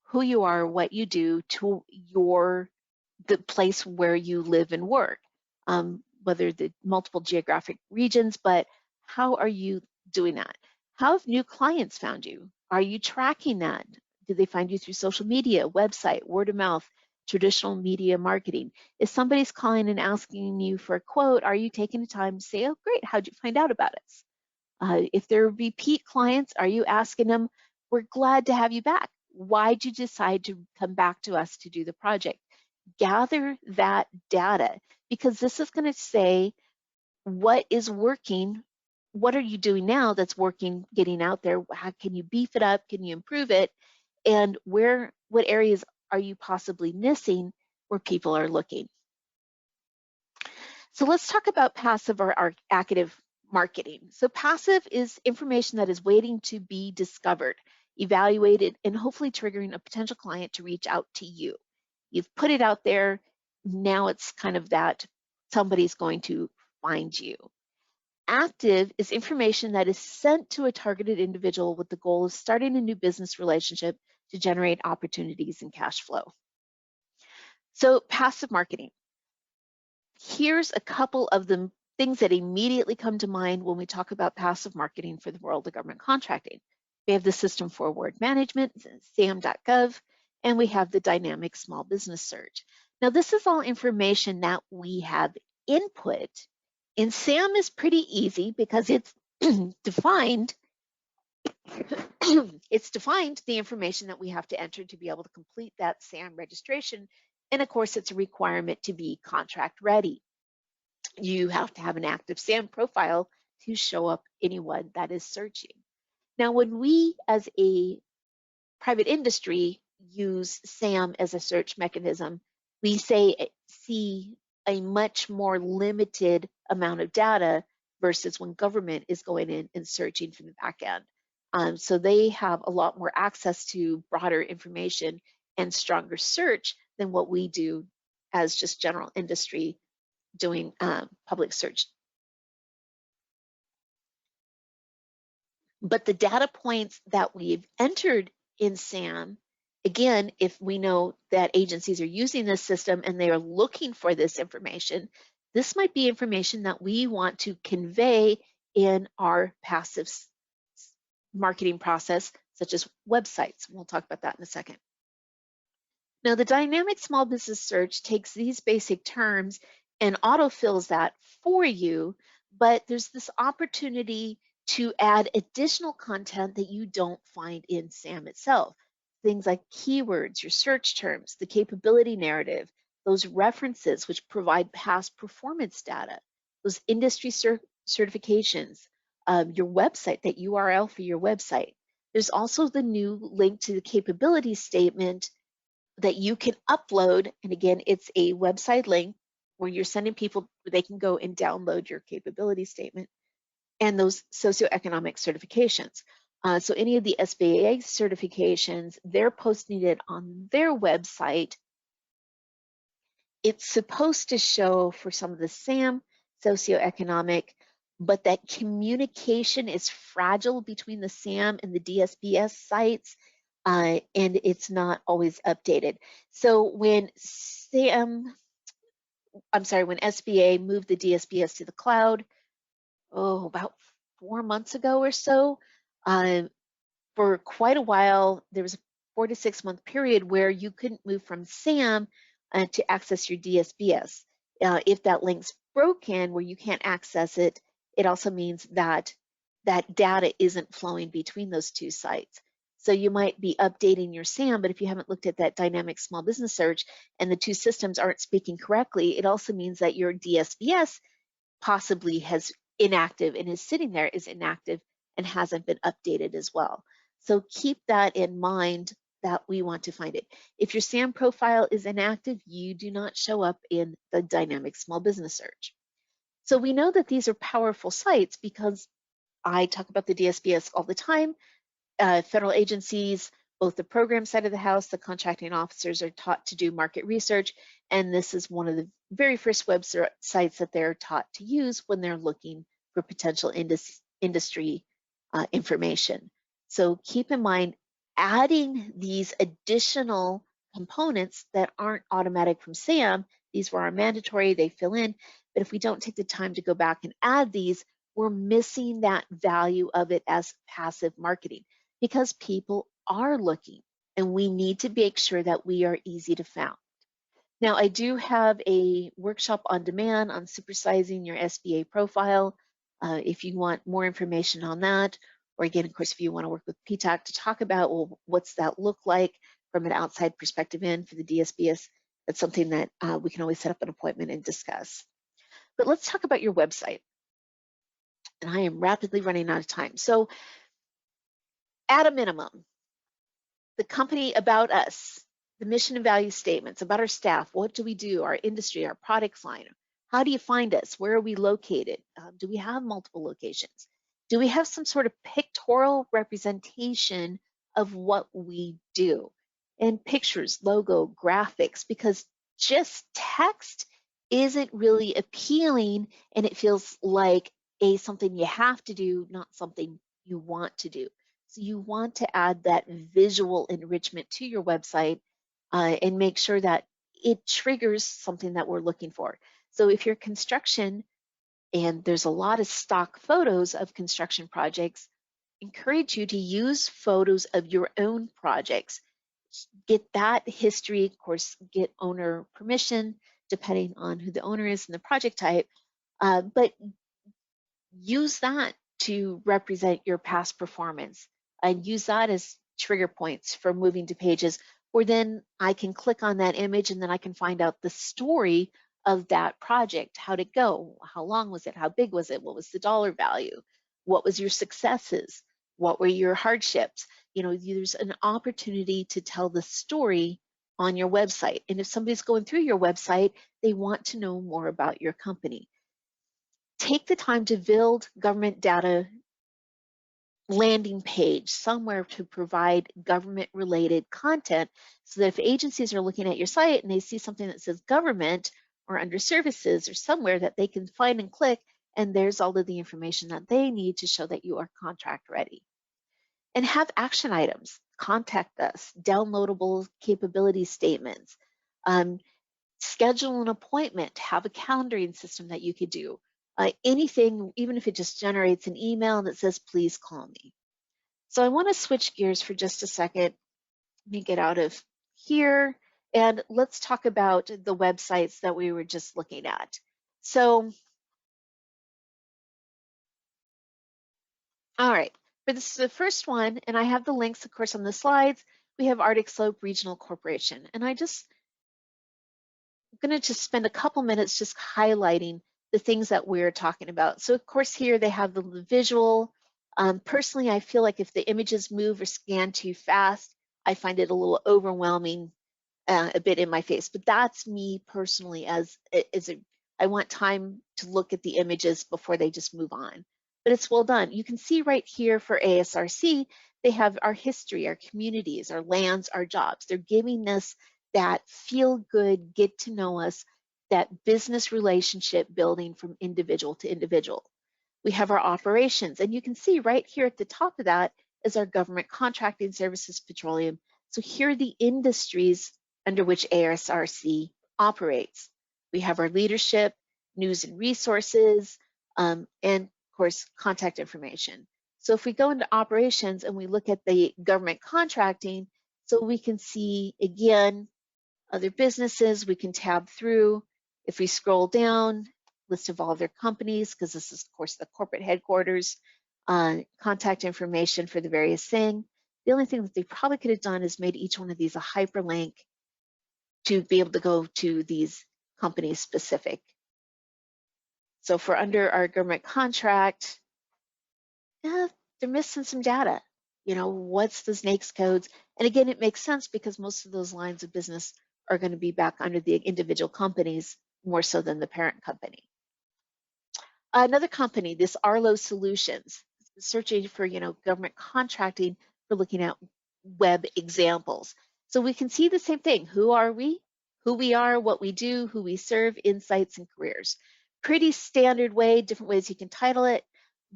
who you are, what you do to the place where you live and work, whether the multiple geographic regions, but how are you doing that? How have new clients found you? Are you tracking that? Did they find you through social media, website, word of mouth, traditional media marketing? If somebody's calling and asking you for a quote, are you taking the time to say, oh, great, how'd you find out about us? If they're repeat clients, are you asking them, we're glad to have you back. Why'd you decide to come back to us to do the project? Gather that data, because this is going to say what is working, what are you doing now that's working, getting out there, how can you beef it up, can you improve it, and what areas are you possibly missing where people are looking. So let's talk about passive or active marketing. So passive is information that is waiting to be discovered, evaluated, and hopefully triggering a potential client to reach out to you. You've put it out there. Now it's kind of that somebody's going to find you. Active is information that is sent to a targeted individual with the goal of starting a new business relationship to generate opportunities and cash flow. So passive marketing. Here's a couple of the things that immediately come to mind when we talk about passive marketing for the world of government contracting. We have the System for Award Management, SAM.gov, and we have the Dynamic Small Business Search. Now, this is all information that we have input. In SAM is pretty easy because it's defined. It's defined the information that we have to enter to be able to complete that SAM registration. And of course, it's a requirement to be contract ready. You have to have an active SAM profile to show up anyone that is searching. Now, when we as a private industry use SAM as a search mechanism, we see a much more limited amount of data versus when government is going in and searching from the back end. So they have a lot more access to broader information and stronger search than what we do as just general industry doing public search. But the data points that we've entered in SAM, again, if we know that agencies are using this system and they are looking for this information, this might be information that we want to convey in our passive marketing process, such as websites. We'll talk about that in a second. Now, the dynamic small business search takes these basic terms and autofills that for you, but there's this opportunity to add additional content that you don't find in SAM itself. Things like keywords, your search terms, the capability narrative, those references which provide past performance data, those industry certifications, your website, that URL for your website. There's also the new link to the capability statement that you can upload. And again, it's a website link where you're sending people, they can go and download your capability statement and those socioeconomic certifications. So any of the SBA certifications, they're posting it on their website. It's supposed to show for some of the SAM socioeconomic, but that communication is fragile between the SAM and the DSBS sites, and it's not always updated. So when when SBA moved the DSBS to the cloud, about 4 months ago or so, for quite a while, there was a 4 to 6 month period where you couldn't move from SAM to access your DSBS. If that link's broken where you can't access it, it also means that that data isn't flowing between those two sites. So you might be updating your SAM, but if you haven't looked at that dynamic small business search and the two systems aren't speaking correctly, it also means that your DSBS possibly has inactive and is sitting there is inactive and hasn't been updated as well. So keep that in mind that we want to find it. If your SAM profile is inactive, you do not show up in the dynamic small business search. So we know that these are powerful sites because I talk about the DSBS all the time. Federal agencies, both the program side of the house, the contracting officers are taught to do market research, and this is one of the very first websites that they're taught to use when they're looking for potential industry information. So keep in mind, adding these additional components that aren't automatic from SAM, these are mandatory, they fill in, but if we don't take the time to go back and add these, we're missing that value of it as passive marketing because people are looking and we need to make sure that we are easy to find. Now, I do have a workshop on demand on supersizing your SBA profile. If you want more information on that, or again, of course, if you want to work with PTAC to talk about, well, what's that look like from an outside perspective in for the DSBS, that's something that we can always set up an appointment and discuss. But let's talk about your website. And I am rapidly running out of time. So at a minimum, the company about us, the mission and value statements, about our staff, what do we do, our industry, our product line, How do you find us? Where are we located? Do we have multiple locations? Do we have some sort of pictorial representation of what we do? And pictures, logo, graphics, because just text isn't really appealing, and it feels like something you have to do, not something you want to do. So you want to add that visual enrichment to your website and make sure that it triggers something that we're looking for. So if you're construction and there's a lot of stock photos of construction projects, encourage you to use photos of your own projects. Get that history, of course, get owner permission, depending on who the owner is and the project type, but use that to represent your past performance and use that as trigger points for moving to pages where then I can click on that image and then I can find out the story of that project. How'd it go? How long was it? How big was it? What was the dollar value? What was your successes? What were your hardships? You know, there's an opportunity to tell the story on your website. And if somebody's going through your website, they want to know more about your company. Take the time to build government data landing page somewhere to provide government related content so that if agencies are looking at your site and they see something that says government or under services or somewhere that they can find and click, and there's all of the information that they need to show that you are contract ready. And have action items, contact us, downloadable capability statements, schedule an appointment, have a calendaring system that you could do. Anything, even if it just generates an email that says, please call me. So I want to switch gears for just a second. Let me get out of here and let's talk about the websites that we were just looking at. So, all right, for this the first one, and I have the links, of course, on the slides, we have Arctic Slope Regional Corporation. And I'm going to just spend a couple minutes just highlighting the things that we're talking about. So of course here they have the visual. Personally, I feel like if the images move or scan too fast, I find it a little overwhelming, a bit in my face. But that's me personally, I want time to look at the images before they just move on. But it's well done. You can see right here for ASRC, they have our history, our communities, our lands, our jobs. They're giving us that feel good, get to know us, that business relationship building from individual to individual. We have our operations, and you can see right here at the top of that is our government contracting services, petroleum. So here are the industries under which ASRC operates. We have our leadership, news and resources, and of course, contact information. So if we go into operations and we look at the government contracting, so we can see again, other businesses, we can tab through. If we scroll down, list of all their companies, because this is, of course, the corporate headquarters, contact information for the various thing. The only thing that they probably could have done is made each one of these a hyperlink to be able to go to these companies specific. So for under our government contract, they're missing some data. You know, what's the NAICS codes? And again, it makes sense because most of those lines of business are going to be back under the individual companies more so than the parent company. Another company, this Arlo Solutions, searching for, you know, government contracting for looking at web examples. So we can see the same thing. Who are we? Who we are, what we do, who we serve, insights, and careers. Pretty standard way, different ways you can title it.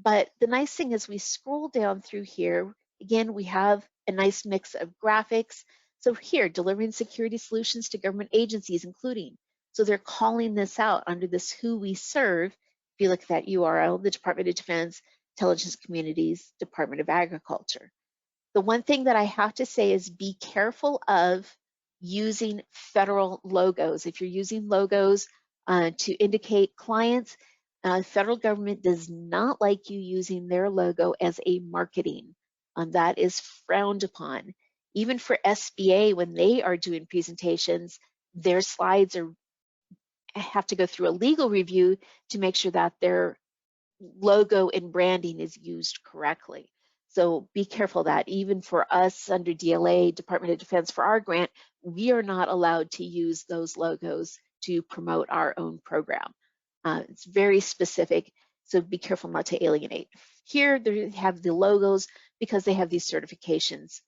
But the nice thing is we scroll down through here. Again, we have a nice mix of graphics. So here, delivering security solutions to government agencies, including. So they're calling this out under this who we serve. If you look at that URL, the Department of Defense, Intelligence Communities, Department of Agriculture. The one thing that I have to say is be careful of using federal logos. If you're using logos to indicate clients, federal government does not like you using their logo as a marketing. That is frowned upon. Even for SBA, when they are doing presentations, their slides have to go through a legal review to make sure that their logo and branding is used correctly. So be careful that even for us under DLA, Department of Defense, for our grant, we are not allowed to use those logos to promote our own program. It's very specific, so be careful not to alienate. Here they have the logos because they have these certifications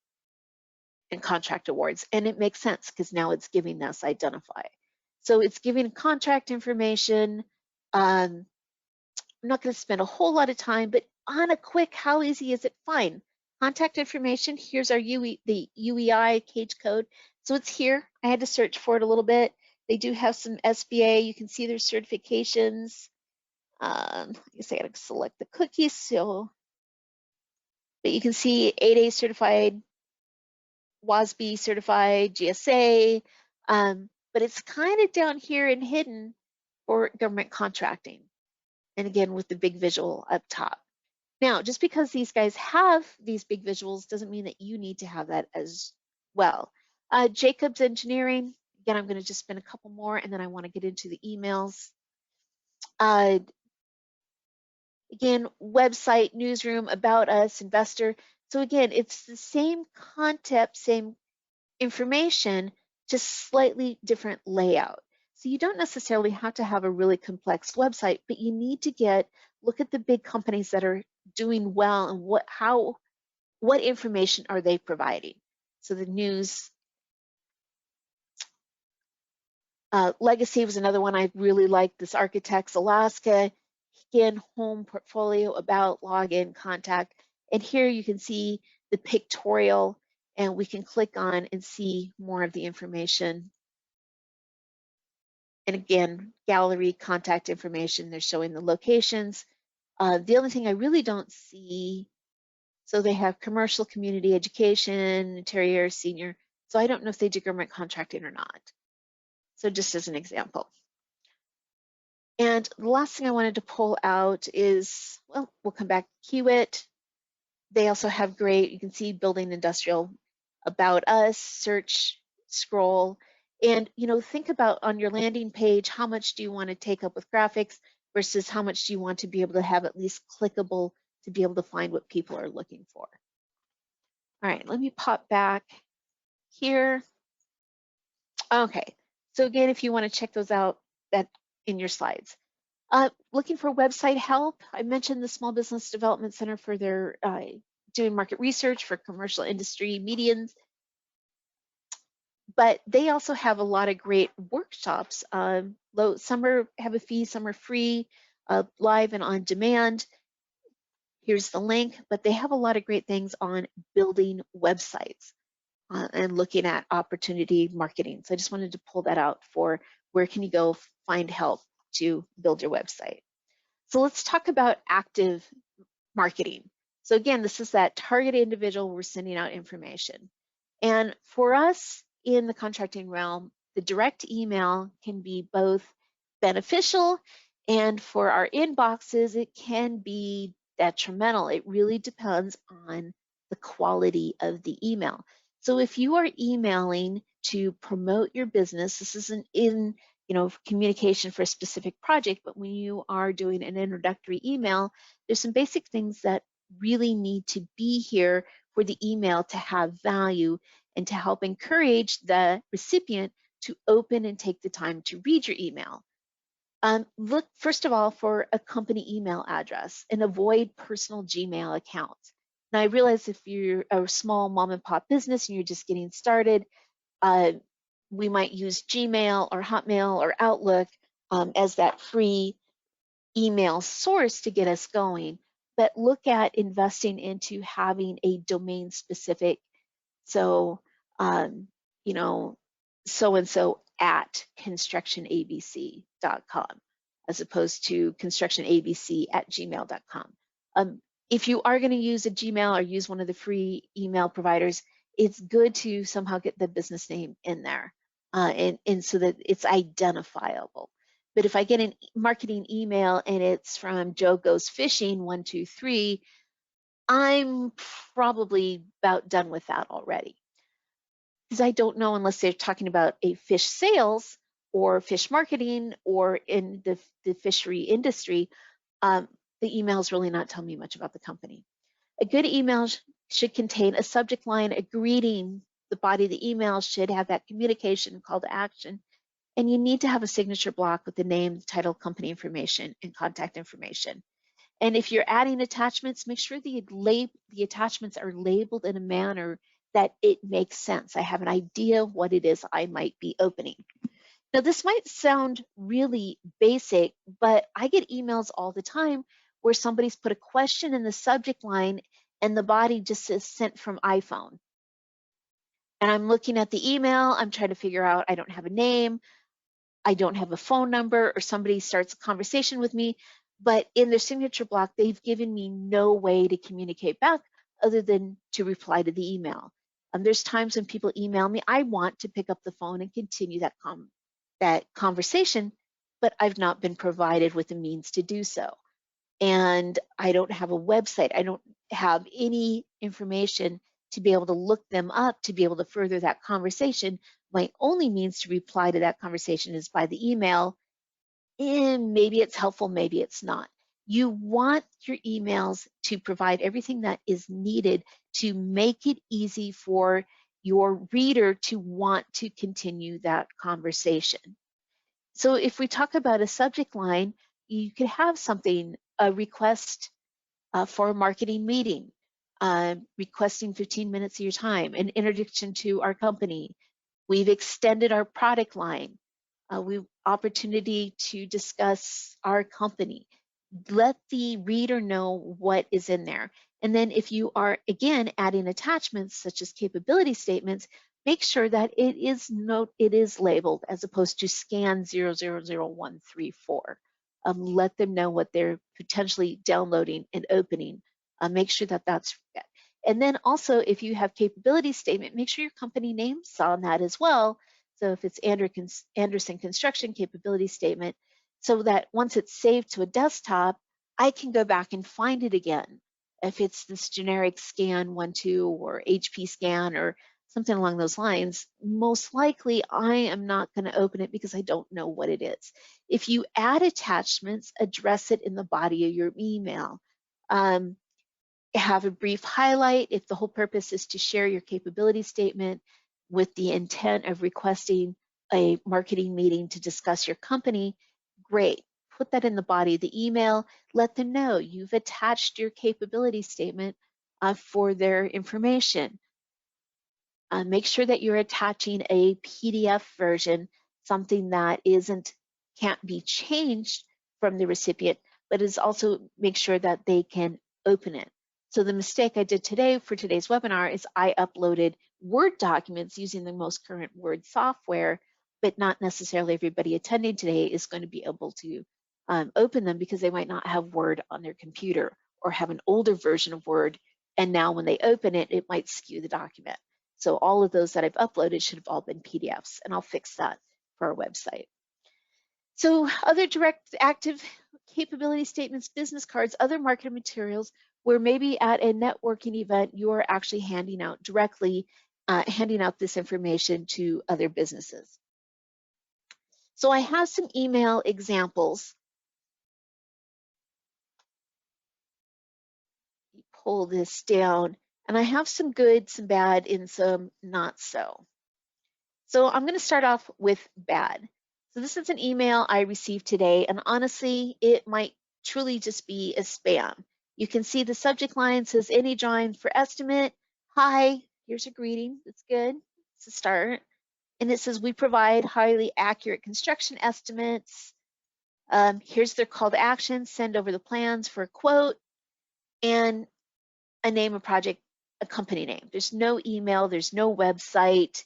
and contract awards, and it makes sense because now it's giving us identify. So it's giving contract information. I'm not going to spend a whole lot of time, but on a quick, how easy is it? Fine. Contact information. Here's our the UEI cage code. So it's here. I had to search for it a little bit. They do have some SBA. You can see their certifications. I guess I got to select the cookies. So, but you can see 8A certified, WASB certified, GSA. But it's kind of down here and hidden for government contracting. And again, with the big visual up top. Now, just because these guys have these big visuals doesn't mean that you need to have that as well. Jacobs Engineering, again, I'm going to just spend a couple more and then I want to get into the emails. Again, website, newsroom, about us, investor. So again, it's the same concept, same information, just slightly different layout. So you don't necessarily have to have a really complex website, but you need to look at the big companies that are doing well and what information are they providing. So the news, Legacy was another one I really liked. This Architects Alaska, again, home, portfolio, about, login, contact. And here you can see the pictorial, and we can click on and see more of the information. And again, gallery, contact information, they're showing the locations. The only thing I really don't see, so they have commercial, community, education, interior, senior. So I don't know if they do government contracting or not. So just as an example. And the last thing I wanted to pull out is, well, we'll come back to Kiewit. They also have great, you can see building industrial, about us, search, scroll, and think about on your landing page, how much do you want to take up with graphics versus how much do you want to be able to have at least clickable to be able to find what people are looking for. All right, let me pop back here. Okay, so again, if you want to check those out, that in your slides. Looking for website help. I mentioned the Small Business Development Center for their doing market research for commercial industry medians, but they also have a lot of great workshops. Some have a fee, some are free, live and on demand. Here's the link, but they have a lot of great things on building websites and looking at opportunity marketing. So I just wanted to pull that out for where can you go find help to build your website. So let's talk about active marketing. So again, this is that targeted individual we're sending out information. And for us in the contracting realm, the direct email can be both beneficial, and for our inboxes, it can be detrimental. It really depends on the quality of the email. So if you are emailing to promote your business, this isn't in communication for a specific project, but when you are doing an introductory email, there's some basic things that really need to be here for the email to have value and to help encourage the recipient to open and take the time to read your email. Look, first of all, for a company email address and avoid personal Gmail accounts. Now, I realize if you're a small mom and pop business and you're just getting started, we might use Gmail or Hotmail or Outlook as that free email source to get us going. But look at investing into having a domain specific. So, so-and-so at constructionabc.com as opposed to constructionabc@gmail.com. If you are going to use a Gmail or use one of the free email providers, it's good to somehow get the business name in there and so that it's identifiable. But if I get a marketing email and it's from Joe Goes Fishing 123, I'm probably about done with that already. Because I don't know unless they're talking about a fish sales or fish marketing or in the fishery industry, the email is really not telling me much about the company. A good email should contain a subject line, a greeting. The body of the email should have that communication call to action. and you need to have a signature block with the name, title, company information, and contact information. And if you're adding attachments, make sure the attachments are labeled in a manner that it makes sense. I have an idea of what it is I might be opening. Now, this might sound really basic, but I get emails all the time where somebody's put a question in the subject line and the body just says sent from iPhone. And I'm looking at the email, I'm trying to figure out, I don't have a name, I don't have a phone number, or somebody starts a conversation with me, but in their signature block, they've given me no way to communicate back other than to reply to the email. There's times when people email me, I want to pick up the phone and continue that conversation, but I've not been provided with the means to do so. And I don't have a website. I don't have any information to be able to look them up to be able to further that conversation. My only means to reply to that conversation is by the email. And maybe it's helpful, maybe it's not. You want your emails to provide everything that is needed to make it easy for your reader to want to continue that conversation. So if we talk about a subject line, you could have something, a request for a marketing meeting, requesting 15 minutes of your time, an introduction to our company. We've extended our product line. We've opportunity to discuss our company. Let the reader know what is in there. And then if you are, again, adding attachments such as capability statements, make sure that it is labeled as opposed to scan 000134. Let them know what they're potentially downloading and opening. Make sure that that's, and then also if you have capability statement, make sure your company name's on that as well. So if it's Anderson Construction Capability Statement, so that once it's saved to a desktop, I can go back and find it again. If it's this generic scan 1.2 or HP scan or something along those lines, most likely I am not going to open it because I don't know what it is. If you add attachments, address it in the body of your email. Have a brief highlight if the whole purpose is to share your capability statement with the intent of requesting a marketing meeting to discuss your company. Great. Put that in the body of the email. Let them know you've attached your capability statement for their information. Make sure that you're attaching a PDF version, something that can't be changed from the recipient, but is also make sure that they can open it. So the mistake I did today for today's webinar is I uploaded Word documents using the most current Word software, but not necessarily everybody attending today is going to be able to open them because they might not have Word on their computer or have an older version of Word. And now when they open it, it might skew the document. So all of those that I've uploaded should have all been PDFs, and I'll fix that for our website. So other direct active capability statements, business cards, other marketing materials, where maybe at a networking event, you're actually handing out directly, handing out this information to other businesses. So I have some email examples. Pull this down, and I have some good, some bad, and some not so. So I'm going to start off with bad. So this is an email I received today, and honestly, it might truly just be a spam. You can see the subject line says, any drawing for estimate? Hi, here's a greeting. That's good. It's a start. And it says, we provide highly accurate construction estimates. Here's their call to action. Send over the plans for a quote and a name of project, a company name. There's no email, there's no website.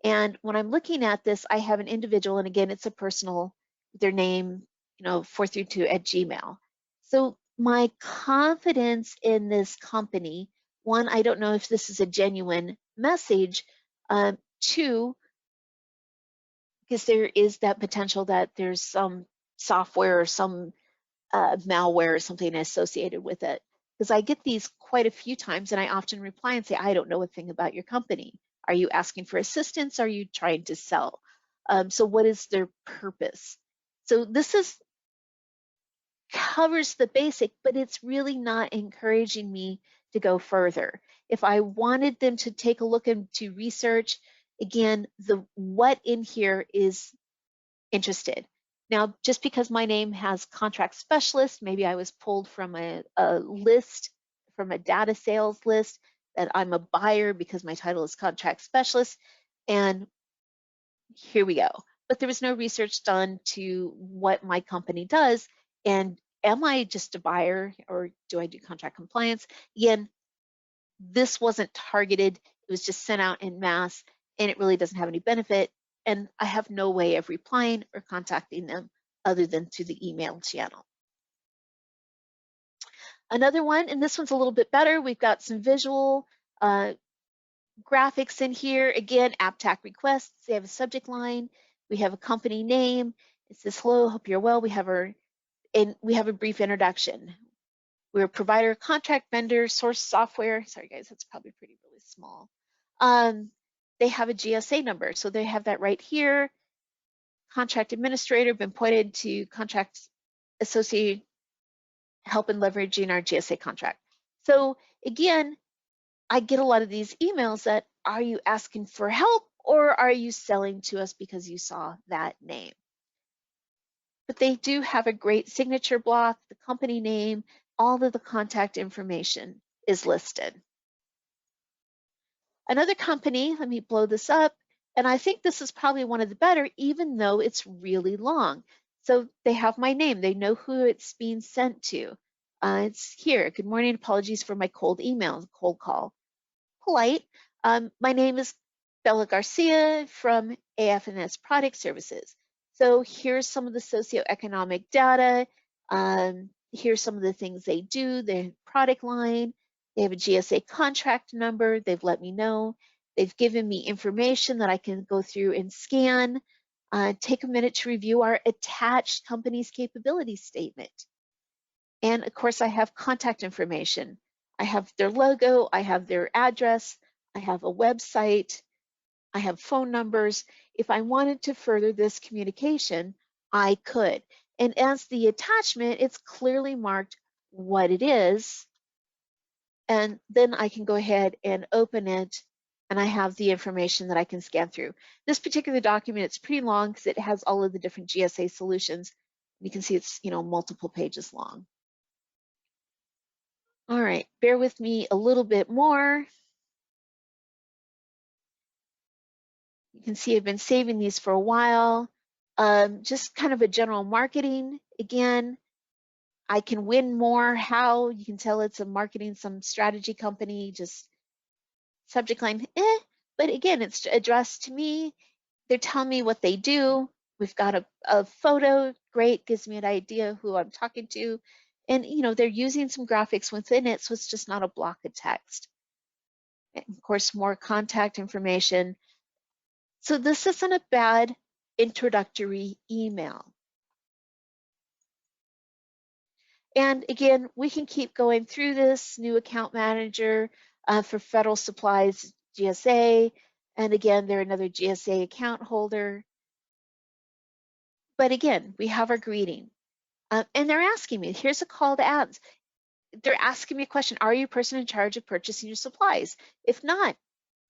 And when I'm looking at this, I have an individual, and again, it's a personal, their name, 432@gmail. So my confidence in this company, one, I don't know if this is a genuine message. Two, because there is that potential that there's some software or some malware or something associated with it. Because I get these quite a few times, and I often reply and say, I don't know a thing about your company. Are you asking for assistance? Are you trying to sell? So what is their purpose? So this covers the basic, but it's really not encouraging me to go further. If I wanted them to take a look into research, again, the what in here is interested. Now, just because my name has contract specialist, maybe I was pulled from a list, from a data sales list, that I'm a buyer because my title is contract specialist, and here we go. But there was no research done to what my company does, and am I just a buyer or do I do contract compliance? Again, this wasn't targeted, it was just sent out in mass, and it really doesn't have any benefit, and I have no way of replying or contacting them other than through the email channel. Another one, and this one's a little bit better, we've got some visual graphics in here. Again, AppTac requests, they have a subject line, we have a company name, it says, hello, hope you're well, we have a brief introduction. We're a provider, contract vendor, source software. Sorry guys, that's probably really small. They have a GSA number, so they have that right here. Contract administrator, been pointed to contract associate, help in leveraging our GSA contract. So again, I get a lot of these emails that, are you asking for help or are you selling to us because you saw that name? But they do have a great signature block, the company name, all of the contact information is listed. Another company, let me blow this up, and I think this is probably one of the better, even though it's really long. So they have my name, they know who it's being sent to. It's here, good morning, apologies for my cold email, cold call. Polite. My name is Bella Garcia from AF&S Product Services. So here's some of the socioeconomic data. Here's some of the things they do, their product line. They have a GSA contract number. They've let me know. They've given me information that I can go through and scan. Take a minute to review our attached company's capability statement. And of course, I have contact information. I have their logo, I have their address, I have a website, I have phone numbers. If I wanted to further this communication, I could. And as the attachment, it's clearly marked what it is. And then I can go ahead and open it, and I have the information that I can scan through. This particular document, it's pretty long because it has all of the different GSA solutions. You can see it's, multiple pages long. All right, bear with me a little bit more. You can see I've been saving these for a while. Just kind of a general marketing. Again, I can win more. How? You can tell it's a marketing, some strategy company, just subject line, but again, it's addressed to me. They're telling me what they do. We've got a photo, great, gives me an idea who I'm talking to. And, they're using some graphics within it, so it's just not a block of text. And of course, more contact information. So this isn't a bad introductory email. And again, we can keep going through this. New account manager for federal supplies, GSA. And again, they're another GSA account holder. But again, we have our greeting. And they're asking me, here's a call to ads. They're asking me a question, are you a person in charge of purchasing your supplies? If not,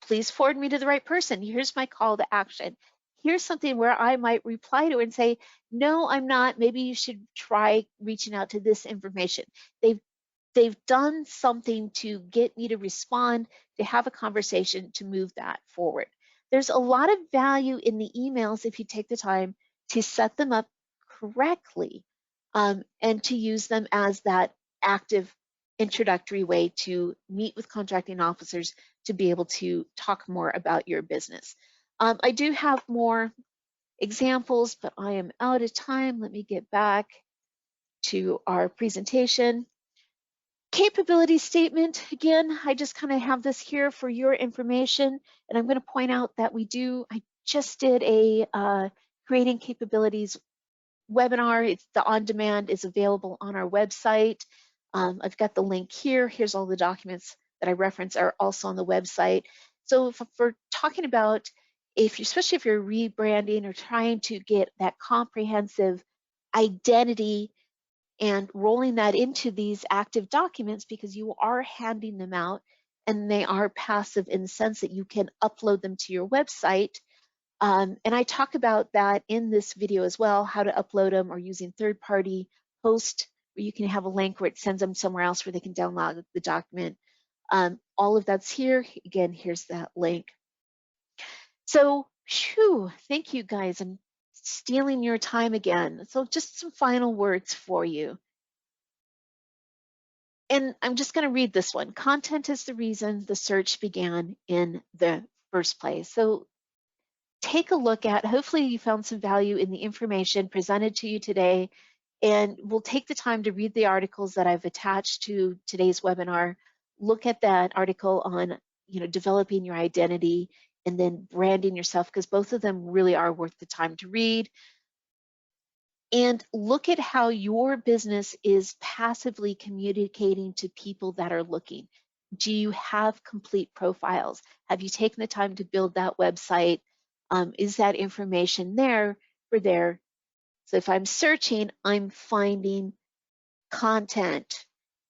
please forward me to the right person. Here's my call to action. Here's something where I might reply to and say, no, I'm not. Maybe you should try reaching out to this information. They've done something to get me to respond, to have a conversation, to move that forward. There's a lot of value in the emails if you take the time to set them up correctly and to use them as that active introductory way to meet with contracting officers to be able to talk more about your business. I do have more examples, but I am out of time. Let me get back to our presentation. Capability statement, again, I just kind of have this here for your information, and I'm going to point out that I just did a creating capabilities webinar. It's the on-demand is available on our website. I've got the link here. Here's all the documents that I reference are also on the website. So if we're talking about, especially if you're rebranding or trying to get that comprehensive identity and rolling that into these active documents, because you are handing them out and they are passive in the sense that you can upload them to your website. And I talk about that in this video as well, how to upload them or using third-party host, where you can have a link where it sends them somewhere else where they can download the document. All of that's here. Again, here's that link. So, thank you guys. I'm stealing your time again. So just some final words for you. And I'm just going to read this one. Content is the reason the search began in the first place. So take a look at, hopefully you found some value in the information presented to you today, and we'll take the time to read the articles that I've attached to today's webinar. Look at that article on, developing your identity and then branding yourself, because both of them really are worth the time to read. And look at how your business is passively communicating to people that are looking. Do you have complete profiles? Have you taken the time to build that website? Is that information there for there? So if I'm searching, I'm finding content.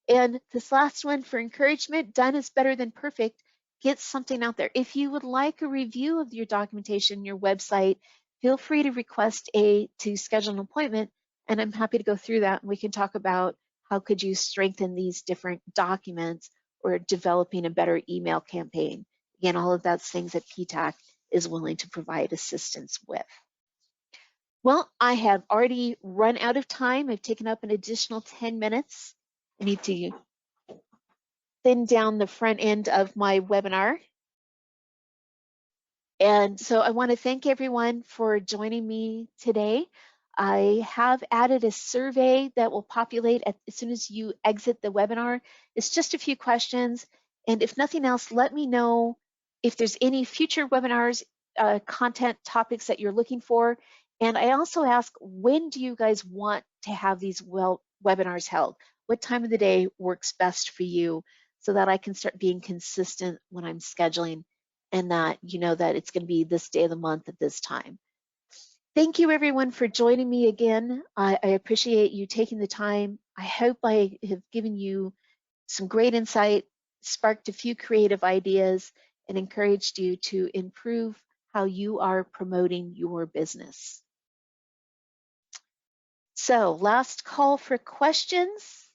And this last one, for encouragement, done is better than perfect. Get something out there. If you would like a review of your documentation, your website, feel free to request to schedule an appointment, and I'm happy to go through that, and we can talk about how could you strengthen these different documents or developing a better email campaign. Again, all of that's things that PTAC is willing to provide assistance with. Well, I have already run out of time. I've taken up an additional 10 minutes. I need to thin down the front end of my webinar. And so I want to thank everyone for joining me today. I have added a survey that will populate as soon as you exit the webinar. It's just a few questions. And if nothing else, let me know if there's any future webinars, content topics that you're looking for. And I also ask, when do you guys want to have these webinars held? What time of the day works best for you, so that I can start being consistent when I'm scheduling, and that you know that it's going to be this day of the month at this time. Thank you everyone for joining me again. I appreciate you taking the time. I hope I have given you some great insight, sparked a few creative ideas, and encouraged you to improve how you are promoting your business. So, last call for questions.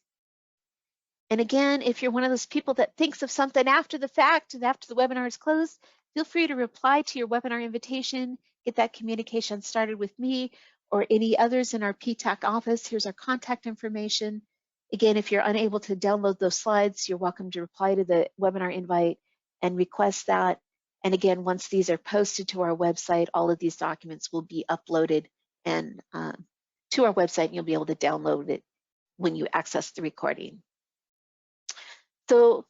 And again, if you're one of those people that thinks of something after the fact and after the webinar is closed, feel free to reply to your webinar invitation, get that communication started with me or any others in our PTAC office. Here's our contact information. Again, if you're unable to download those slides, you're welcome to reply to the webinar invite and request that. And again, once these are posted to our website, all of these documents will be uploaded and to our website, and you'll be able to download it when you access the recording. So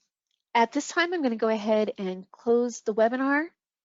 at this time, I'm going to go ahead and close the webinar.